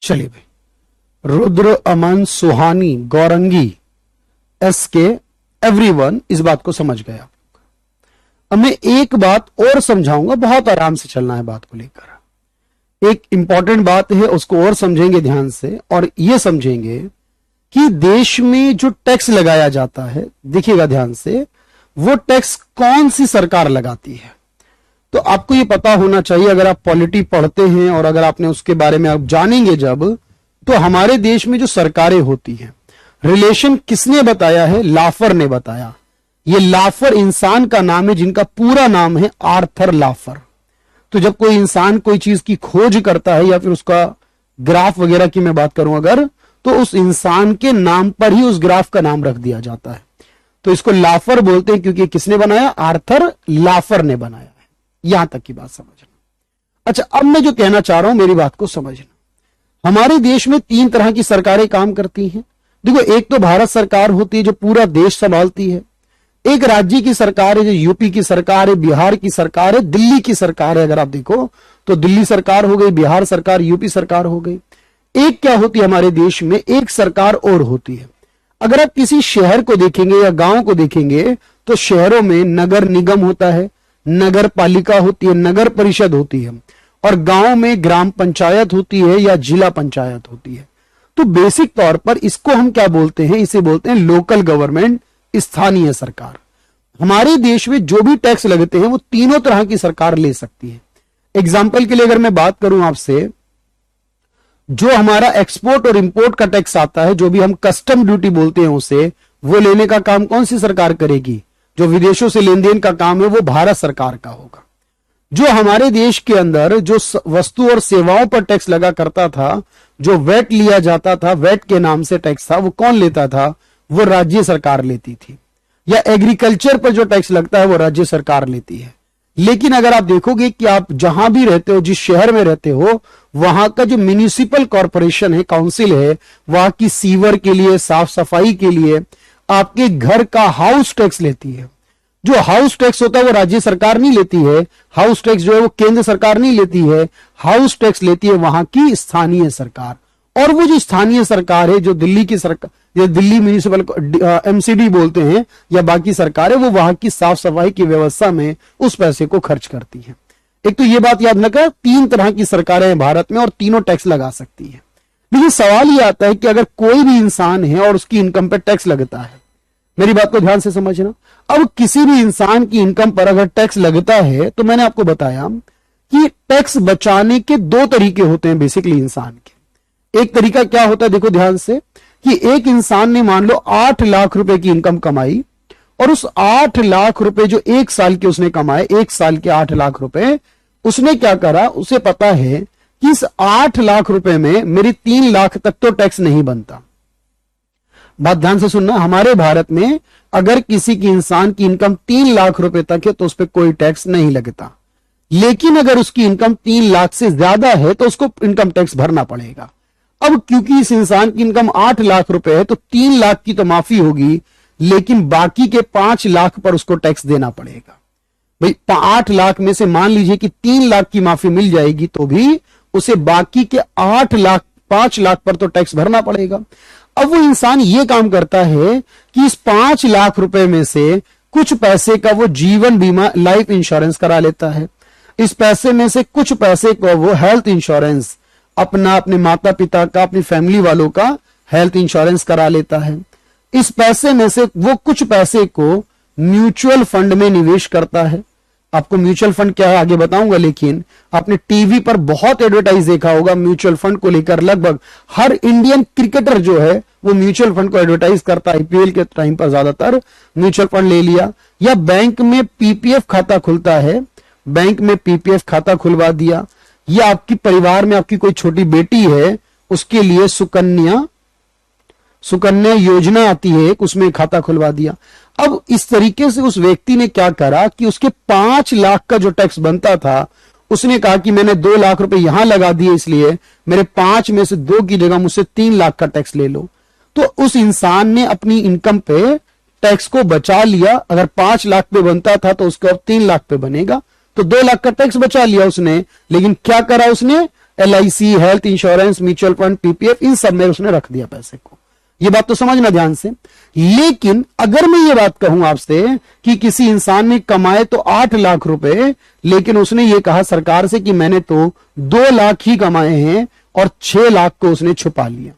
चलिए भाई, रुद्र, अमन, सुहानी, गौरंगी, एस के, एवरीवन इस बात को समझ गया। अब मैं एक बात और समझाऊंगा, बहुत आराम से चलना है बात को लेकर। एक इंपॉर्टेंट बात है, उसको और समझेंगे ध्यान से, और यह समझेंगे कि देश में जो टैक्स लगाया जाता है, देखिएगा ध्यान से, वो टैक्स कौन सी सरकार लगाती है। तो आपको ये पता होना चाहिए, अगर आप पॉलिटी पढ़ते हैं और अगर आपने उसके बारे में आप जानेंगे जब, तो हमारे देश में जो सरकारें होती हैं, रिलेशन किसने बताया है? लाफर ने बताया। ये लाफर इंसान का नाम है जिनका पूरा नाम है आर्थर लाफर। तो जब कोई इंसान कोई चीज की खोज करता है या फिर उसका ग्राफ वगैरह की मैं बात करूं अगर, तो उस इंसान के नाम पर ही उस ग्राफ का नाम रख दिया जाता है। तो इसको लाफर बोलते हैं क्योंकि किसने बनाया? आर्थर लाफर ने बनाया है। यहां तक की बात समझना। अच्छा, अब मैं जो कहना चाह रहा हूं मेरी बात को समझना। हमारे देश में 3 तरह की सरकारें काम करती हैं। देखो, एक तो भारत सरकार होती है जो पूरा देश संभालती है, एक राज्य की सरकार है जो यूपी की सरकार है, बिहार की सरकार है, दिल्ली की सरकार है। अगर आप देखो तो दिल्ली सरकार हो गई, बिहार सरकार, यूपी सरकार हो गई। एक क्या होती है हमारे देश में? एक सरकार और होती है। अगर आप किसी शहर को देखेंगे या गांव को देखेंगे तो शहरों में नगर निगम होता है, नगर पालिका होती है, नगर परिषद होती है, और गांव में ग्राम पंचायत होती है या जिला पंचायत होती है। तो बेसिक तौर पर इसको हम क्या बोलते हैं? इसे बोलते हैं लोकल गवर्नमेंट, स्थानीय सरकार। हमारे देश में जो भी टैक्स लगते हैं वो तीनों तरह की सरकार ले सकती है। एग्जाम्पल के लिए अगर मैं बात करूं आपसे, जो हमारा एक्सपोर्ट और इंपोर्ट का टैक्स आता है, जो भी हम कस्टम ड्यूटी बोलते हैं उसे, वो लेने का काम कौन सी सरकार करेगी? जो विदेशों से लेन देन का काम है वो भारत सरकार का होगा। जो हमारे देश के अंदर जो वस्तु और सेवाओं पर टैक्स लगा करता था, जो वैट लिया जाता था, वैट के नाम से टैक्स था, वो कौन लेता था? वो राज्य सरकार लेती थी। या एग्रीकल्चर पर जो टैक्स लगता है वो राज्य सरकार लेती है। लेकिन अगर आप देखोगे कि आप जहां भी रहते हो, जिस शहर में रहते हो, वहां का जो म्युनिसिपल कॉर्पोरेशन है, काउंसिल है, वहां की सीवर के लिए, साफ सफाई के लिए आपके घर का हाउस टैक्स लेती है। जो हाउस टैक्स होता है वो राज्य सरकार नहीं लेती है, हाउस टैक्स जो है वो केंद्र सरकार नहीं लेती है, हाउस टैक्स लेती है वहां की स्थानीय सरकार। और वो जो स्थानीय सरकार है, जो दिल्ली की सरकार, या दिल्ली म्युनिसिपल एमसीडी बोलते हैं, या बाकी सरकार है, वो वहां की साफ सफाई की व्यवस्था में उस पैसे को खर्च करती है। एक तो ये बात याद रखना, 3 तरह की सरकारें हैं भारत में और तीनों टैक्स लगा सकती है। लेकिन सवाल ये आता है कि अगर कोई भी इंसान है और उसकी इनकम पर टैक्स लगता है, मेरी बात को ध्यान से समझना। अब किसी भी इंसान की इनकम पर अगर टैक्स लगता है, तो मैंने आपको बताया कि टैक्स बचाने के 2 तरीके होते हैं बेसिकली इंसान के। एक तरीका क्या होता है, देखो ध्यान से, कि एक इंसान ने मान लो 8 लाख रुपए की इनकम कमाई, और उस 8 लाख रुपए जो 1 साल के उसने कमाए, 1 साल के 8 लाख रुपए, उसने क्या करा, उसे पता है कि इस 8 लाख रुपए में मेरी 3 लाख तक तो टैक्स नहीं बनता। बात ध्यान से सुनना, हमारे भारत में अगर किसी की इंसान की इनकम 3 लाख रुपए तक है तो उस पर कोई टैक्स नहीं लगता। लेकिन अगर उसकी इनकम 3 लाख से ज्यादा है तो उसको इनकम टैक्स भरना पड़ेगा। अब क्योंकि इस इंसान की इनकम 8 लाख रुपए है तो 3 लाख की तो माफी होगी, लेकिन बाकी के 5 लाख पर उसको टैक्स देना पड़ेगा। भाई 8 लाख में से मान लीजिए कि 3 लाख की माफी मिल जाएगी तो भी उसे बाकी के 8 लाख 5 लाख पर तो टैक्स भरना पड़ेगा। अब वो इंसान ये काम करता है कि इस 5 लाख रुपए में से कुछ पैसे का वो जीवन बीमा लाइफ इंश्योरेंस करा लेता है। इस पैसे में से कुछ पैसे को वो हेल्थ इंश्योरेंस अपना, अपने माता पिता का, अपनी फैमिली वालों का हेल्थ इंश्योरेंस करा लेता है। इस पैसे में से वो कुछ पैसे को म्यूचुअल फंड में निवेश करता है। आपको म्यूचुअल फंड क्या है आगे बताऊंगा, लेकिन आपने टीवी पर बहुत एडवर्टाइज देखा होगा म्यूचुअल फंड को लेकर। लगभग हर इंडियन क्रिकेटर जो है वो म्यूचुअल फंड को एडवर्टाइज करता है। आईपीएल के टाइम पर ज्यादातर म्यूचुअल फंड ले लिया, या बैंक में पीपीएफ खाता खुलता है, बैंक में पीपीएफ खाता खुलवा दिया, या आपकी परिवार में आपकी कोई छोटी बेटी है उसके लिए सुकन्या योजना आती है, उसमें खाता खुलवा दिया। अब इस तरीके से उस व्यक्ति ने क्या करा कि उसके 5 लाख का जो टैक्स बनता था, उसने कहा कि मैंने 2 लाख रुपए यहां लगा दिए, इसलिए मेरे 5 में से 2 की जगह मुझसे 3 लाख का टैक्स ले लो। तो उस इंसान ने अपनी इनकम पे टैक्स को बचा लिया। अगर 5 लाख पे बनता था तो उसका अब 3 लाख पे बनेगा, तो 2 लाख का टैक्स बचा लिया उसने। लेकिन क्या करा उसने, LIC, health insurance, mutual fund, PPF, इन सब में उसने रख दिया पैसे को। ये बात तो समझना ध्यान से। लेकिन अगर मैं ये बात कहूं आपसे कि किसी इंसान ने कमाए तो 8 लाख रुपए, लेकिन उसने ये कहा सरकार से कि मैंने तो 2 लाख ही कमाए हैं और 6 लाख को उसने छुपा लिया।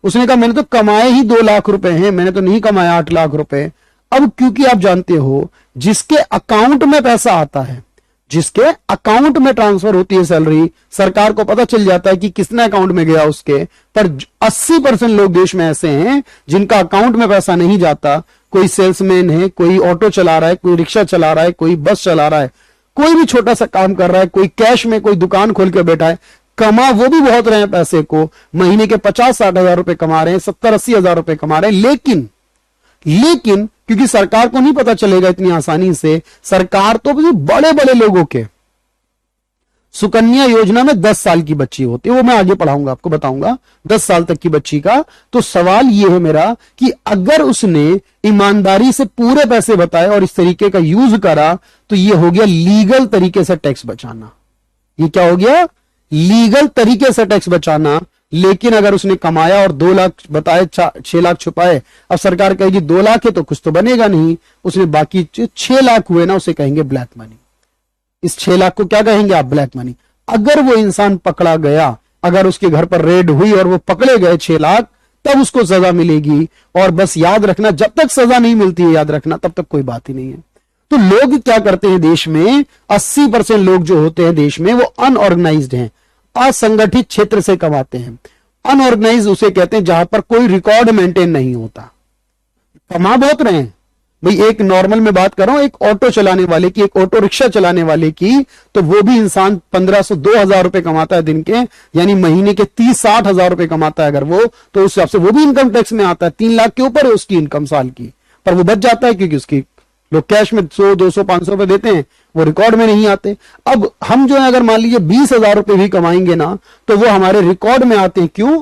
उसने कहा मैंने तो कमाए ही 2 लाख रुपए हैं, मैंने तो नहीं कमाया 8 लाख रुपए। अब क्योंकि आप जानते हो जिसके अकाउंट में पैसा आता है, जिसके अकाउंट में ट्रांसफर होती है सैलरी, सरकार को पता चल जाता है कि किसने अकाउंट में गया उसके। पर 80% लोग देश में ऐसे हैं जिनका अकाउंट में पैसा नहीं जाता। कोई सेल्समैन है, कोई ऑटो चला रहा है, कोई रिक्शा चला रहा है, कोई बस चला रहा है, कोई भी छोटा सा काम कर रहा है, कोई कैश में कोई दुकान खोल के बैठा है, कमा वो भी बहुत रहे हैं पैसे को, महीने के 50-60 हजार रुपए कमा रहे हैं, 70-80 हजार रुपए कमा रहे हैं। लेकिन क्योंकि सरकार को नहीं पता चलेगा इतनी आसानी से, सरकार तो बड़े बड़े लोगों के सुकन्या योजना में 10 साल की बच्ची होती है, वो मैं आगे पढ़ाऊंगा, आपको बताऊंगा 10 साल तक की बच्ची का। तो सवाल ये है मेरा कि अगर उसने ईमानदारी से पूरे पैसे बताए और इस तरीके का यूज करा, तो ये हो गया लीगल तरीके से टैक्स बचाना। ये क्या हो गया, लीगल तरीके से टैक्स बचाना। लेकिन अगर उसने कमाया और 2 लाख बताए, 6 लाख छुपाए, अब सरकार कहेगी 2 लाख है तो कुछ तो बनेगा नहीं, उसने बाकी 6 लाख हुए ना, उसे कहेंगे ब्लैक मनी। इस 6 लाख को क्या कहेंगे आप, ब्लैक मनी। अगर वो इंसान पकड़ा गया, अगर उसके घर पर रेड हुई और वो पकड़े गए 6 लाख, तब उसको सजा मिलेगी। और बस याद रखना, जब तक सजा नहीं मिलती है, याद रखना, तब तक कोई बात ही नहीं है। तो लोग क्या करते हैं देश में, 80% लोग जो होते हैं देश में वो अनऑर्गेनाइज्ड हैं, असंगठित क्षेत्र से कमाते हैं। अनऑर्गेनाइज उसे कहते हैं जहां पर कोई रिकॉर्ड मेंटेन नहीं होता। कमा बहुत रहे हैं भाई, एक नॉर्मल में बात कर रहा हूं, एक ऑटो चलाने वाले की, एक ऑटो रिक्शा चलाने वाले की, तो वो भी इंसान 1500-2000 रुपए कमाता है दिन के, यानी महीने के 30-60 हजार रुपए कमाता है अगर वो, तो उस हिसाब से वो भी इनकम टैक्स में आता है। 3 लाख के ऊपर है उसकी इनकम साल की, पर वो बच जाता है क्योंकि उसकी लोग कैश में 100, 200, 500 रुपए देते हैं, वो रिकॉर्ड में नहीं आते। अब हम जो है अगर मान लीजिए 20,000 रुपए भी कमाएंगे ना, तो वो हमारे रिकॉर्ड में आते हैं। क्यों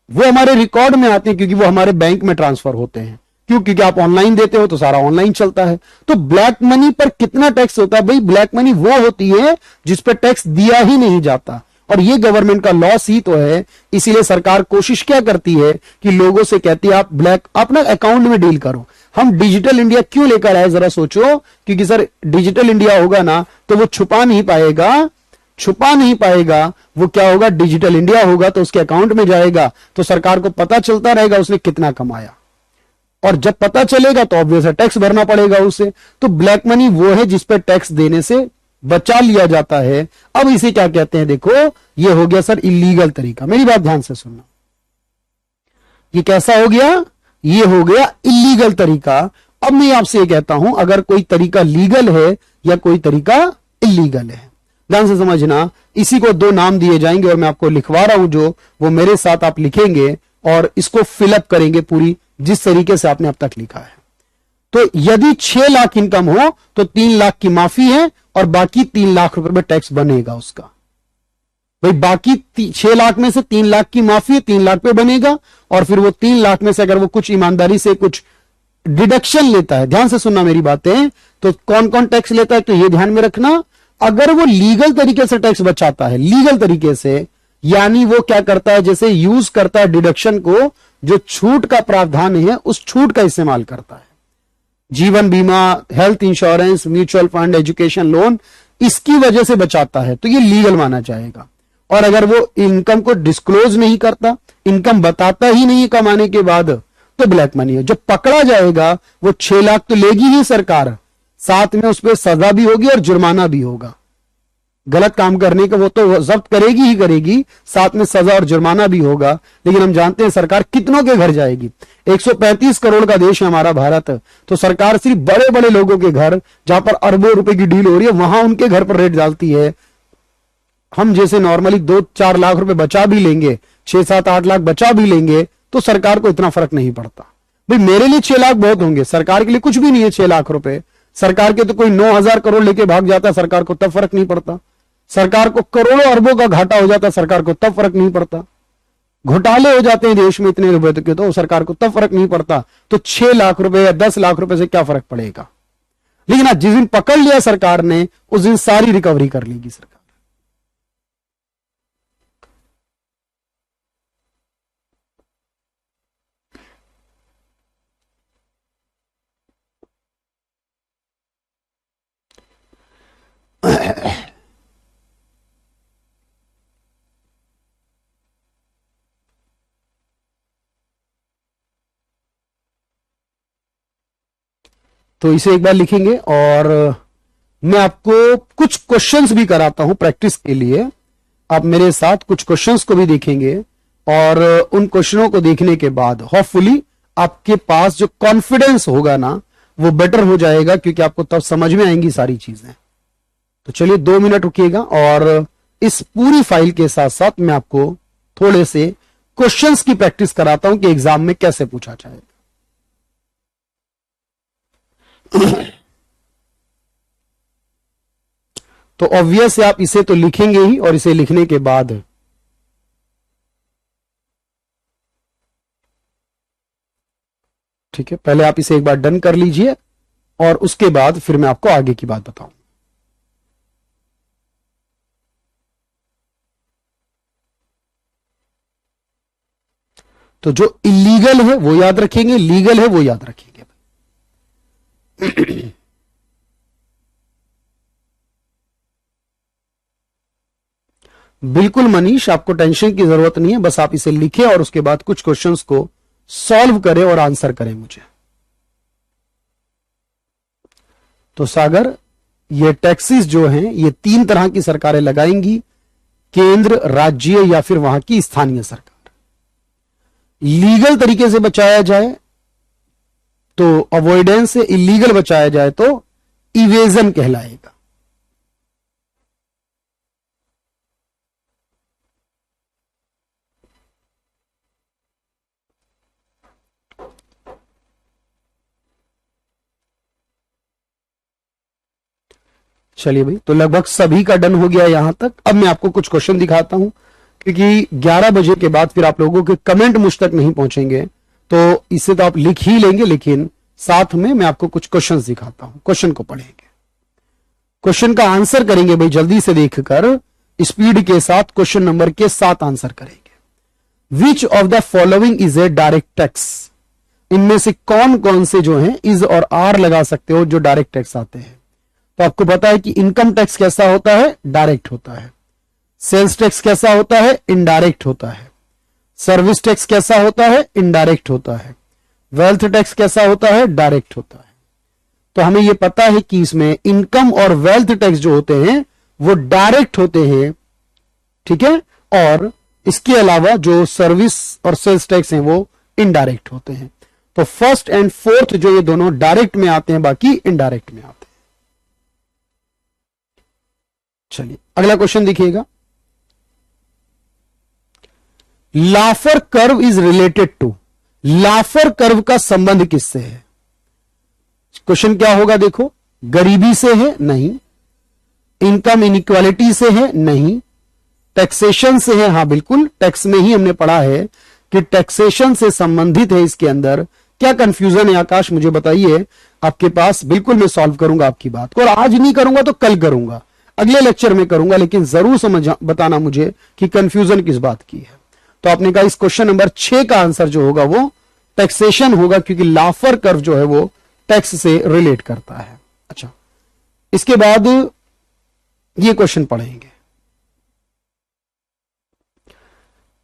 वो हमारे रिकॉर्ड में आते हैं? क्योंकि वो हमारे बैंक में ट्रांसफर होते हैं। क्यों? क्योंकि आप ऑनलाइन देते हो तो सारा ऑनलाइन चलता है। तो ब्लैक मनी पर कितना टैक्स होता है भाई? ब्लैक मनी वो होती है जिस पर टैक्स दिया ही नहीं जाता, और ये गवर्नमेंट का लॉस ही तो है। इसीलिए सरकार कोशिश क्या करती है कि लोगों से कहती है आप ब्लैक अपना अकाउंट में डील करो। हम डिजिटल इंडिया क्यों लेकर आए जरा सोचो, क्योंकि सर डिजिटल इंडिया होगा ना तो वो छुपा नहीं पाएगा। वो क्या होगा, डिजिटल इंडिया होगा तो उसके अकाउंट में जाएगा, तो सरकार को पता चलता रहेगा उसने कितना कमाया, और जब पता चलेगा तो ऑब्वियस है टैक्स भरना पड़ेगा उसे। तो ब्लैक मनी वो है जिस पर टैक्स देने से बचा लिया जाता है। अब इसे क्या कहते हैं? देखो, ये हो गया सर इलीगल तरीका। मेरी बात ध्यान से सुनना, ये कैसा हो गया? ये हो गया इलीगल तरीका। अब मैं आपसे ये कहता हूं, अगर कोई तरीका लीगल है या कोई तरीका इलीगल है, ध्यान से समझना। इसी को 2 नाम दिए जाएंगे और मैं आपको लिखवा रहा हूं, जो वो मेरे साथ आप लिखेंगे और इसको फिलअप करेंगे पूरी जिस तरीके से आपने अब तक लिखा है। तो यदि 6 लाख इनकम हो तो 3 लाख की माफी है और बाकी 3 लाख रुपए में टैक्स बनेगा उसका। भाई बाकी 6 लाख में से 3 लाख की माफी है, 3 लाख पे बनेगा, और फिर वो 3 लाख में से अगर वो कुछ ईमानदारी से कुछ डिडक्शन लेता है, ध्यान से सुनना मेरी बातें, तो कौन कौन टैक्स लेता है तो ये ध्यान में रखना। अगर वो लीगल तरीके से टैक्स बचाता है, लीगल तरीके से, यानी वो क्या करता है, जैसे यूज करता है डिडक्शन को, जो छूट का प्रावधान है उस छूट का इस्तेमाल करता है। जीवन बीमा, health insurance, mutual fund, education loan, इसकी वजह से बचाता है तो ये लीगल माना जाएगा। और अगर वो इनकम को डिस्क्लोज नहीं करता, इनकम बताता ही नहीं कमाने के बाद, तो ब्लैक मनी है। जब पकड़ा जाएगा वो 6 लाख तो लेगी ही सरकार, साथ में उस पर सजा भी होगी और जुर्माना भी होगा। गलत काम करने का वो तो जब्त करेगी ही करेगी, साथ में सजा और जुर्माना भी होगा। लेकिन हम जानते हैं सरकार कितनों के घर जाएगी। 135 करोड़ का देश है हमारा भारत, तो सरकार सिर्फ बड़े बड़े लोगों के घर, जहां पर अरबों रुपए की डील हो रही है, वहां उनके घर पर रेड डालती है। हम जैसे नॉर्मली 2-4 लाख रुपए बचा भी लेंगे, 6-7-8 लाख बचा भी लेंगे, तो सरकार को इतना फर्क नहीं पड़ता। भाई मेरे लिए 6 लाख बहुत होंगे, सरकार के लिए कुछ भी नहीं है 6 लाख रुपए। सरकार के तो कोई 9,000 करोड़ लेके भाग जाता, सरकार को तब फर्क नहीं पड़ता। सरकार को करोड़ों अरबों का घाटा हो जाता, सरकार को तब फर्क नहीं पड़ता। घोटाले हो जाते हैं देश में इतने रुपए के, तो सरकार को तब फर्क नहीं पड़ता। तो 6 लाख रुपए या 10 लाख रुपए से क्या फर्क पड़ेगा। लेकिन आज जिस दिन पकड़ लिया सरकार ने, उस दिन सारी रिकवरी कर लेगी सरकार। तो इसे एक बार लिखेंगे और मैं आपको कुछ क्वेश्चंस भी कराता हूं प्रैक्टिस के लिए। आप मेरे साथ कुछ क्वेश्चंस को भी देखेंगे और उन क्वेश्चनों को देखने के बाद होपफुली आपके पास जो कॉन्फिडेंस होगा ना, वो बेटर हो जाएगा, क्योंकि आपको तब समझ में आएंगी सारी चीजें। तो चलिए 2 मिनट रुकिएगा और इस पूरी फाइल के साथ साथ मैं आपको थोड़े से क्वेश्चंस की प्रैक्टिस कराता हूं कि एग्जाम में कैसे पूछा जाएगा। तो ऑब्वियस है आप इसे तो लिखेंगे ही, और इसे लिखने के बाद ठीक है, पहले आप इसे एक बार डन कर लीजिए और उसके बाद फिर मैं आपको आगे की बात बताऊं। तो जो इलीगल है वो याद रखेंगे, लीगल है वो याद रखेंगे। बिल्कुल मनीष, आपको टेंशन की जरूरत नहीं है, बस आप इसे लिखें और उसके बाद कुछ क्वेश्चंस को सॉल्व करें और आंसर करें मुझे। तो सागर, ये टैक्सेस जो हैं ये 3 तरह की सरकारें लगाएंगी, केंद्र, राज्य या फिर वहां की स्थानीय सरकार। लीगल तरीके से बचाया जाए तो अवॉइडेंस से, इलीगल बचाया जाए तो इवेजन कहलाएगा। चलिए भाई, तो लगभग सभी का डन हो गया यहां तक। अब मैं आपको कुछ क्वेश्चन दिखाता हूं, क्योंकि 11 बजे के बाद फिर आप लोगों के कमेंट मुझ तक नहीं पहुंचेंगे, तो इसे तो आप लिख ही लेंगे, लेकिन साथ में मैं आपको कुछ क्वेश्चंस दिखाता हूं। क्वेश्चन को पढ़ेंगे, क्वेश्चन का आंसर करेंगे भाई, जल्दी से देखकर स्पीड के साथ क्वेश्चन नंबर के 7 आंसर करेंगे। Which of the following is a direct tax. इनमें से कौन कौन से जो हैं इज और आर लगा सकते हो जो डायरेक्ट टैक्स आते हैं। तो आपको पता है कि इनकम टैक्स कैसा होता है, डायरेक्ट होता है। सेल्स टैक्स कैसा होता है, इनडायरेक्ट होता है। सर्विस टैक्स कैसा होता है, इनडायरेक्ट होता है। वेल्थ टैक्स कैसा होता है, डायरेक्ट होता है। तो हमें यह पता है कि इसमें इनकम और वेल्थ टैक्स जो होते हैं वो डायरेक्ट होते हैं, ठीक है, और इसके अलावा जो सर्विस और सेल्स टैक्स हैं वो इनडायरेक्ट होते हैं। तो फर्स्ट एंड फोर्थ जो ये दोनों डायरेक्ट में आते हैं, बाकी इनडायरेक्ट में आते हैं। चलिए अगला क्वेश्चन देखिएगा। Laffer curve is related to. Laffer curve का संबंध किससे है। क्वेश्चन क्या होगा, देखो, गरीबी से है, नहीं। इनकम इनइक्वालिटी से है, नहीं। टैक्सेशन से है, हां बिल्कुल, टैक्स में ही हमने पढ़ा है कि टैक्सेशन से संबंधित है। इसके अंदर क्या कंफ्यूजन है आकाश, मुझे बताइए आपके पास। बिल्कुल मैं सॉल्व करूंगा आपकी बात को, और आज नहीं करूंगा तो कल करूंगा, अगले लेक्चर में करूंगा, लेकिन जरूर समझ बताना मुझे कि कंफ्यूजन किस बात की है। तो आपने कहा इस क्वेश्चन नंबर 6 का आंसर जो होगा वो टैक्सेशन होगा, क्योंकि लाफर कर्व जो है वो टैक्स से रिलेट करता है। अच्छा, इसके बाद ये क्वेश्चन पढ़ेंगे,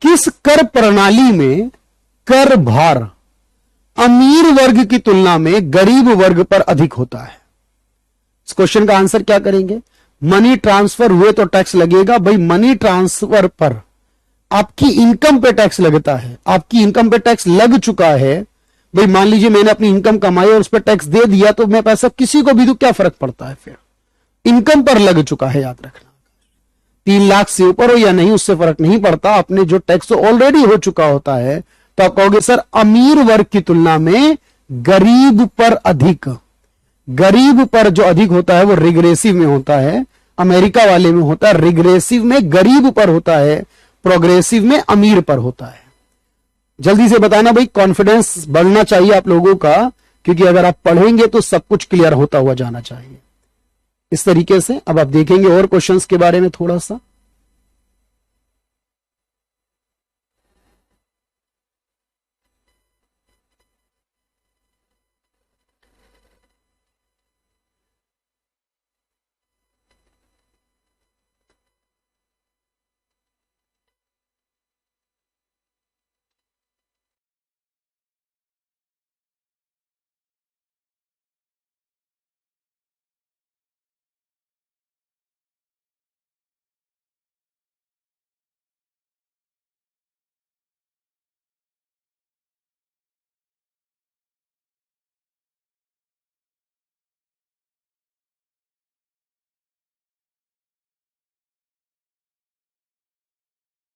किस कर प्रणाली में कर भार अमीर वर्ग की तुलना में गरीब वर्ग पर अधिक होता है? इस क्वेश्चन का आंसर क्या करेंगे? मनी ट्रांसफर हुए तो टैक्स लगेगा भाई। मनी ट्रांसफर पर आपकी इनकम पे टैक्स लगता है, आपकी इनकम पे टैक्स लग चुका है भाई। मान लीजिए मैंने अपनी इनकम कमाई और उस पर टैक्स दे दिया, तो मैं पैसा किसी को भी दूं, क्या फर्क पड़ता है? फिर इनकम पर लग चुका है, याद रखना। 3 लाख से ऊपर हो या नहीं उससे फर्क नहीं पड़ता, अपने जो टैक्स ऑलरेडी हो चुका होता है। तो आप कहोगे सर अमीर वर्ग की तुलना में गरीब पर अधिक, गरीब पर जो अधिक होता है वो रिग्रेसिव में होता है, अमेरिका वाले में होता है। रिग्रेसिव में गरीब पर होता है, प्रोग्रेसिव में अमीर पर होता है। जल्दी से बताना भाई, कॉन्फिडेंस बढ़ना चाहिए आप लोगों का, क्योंकि अगर आप पढ़ेंगे तो सब कुछ क्लियर होता हुआ जाना चाहिए। इस तरीके से अब आप देखेंगे और क्वेश्चंस के बारे में थोड़ा सा।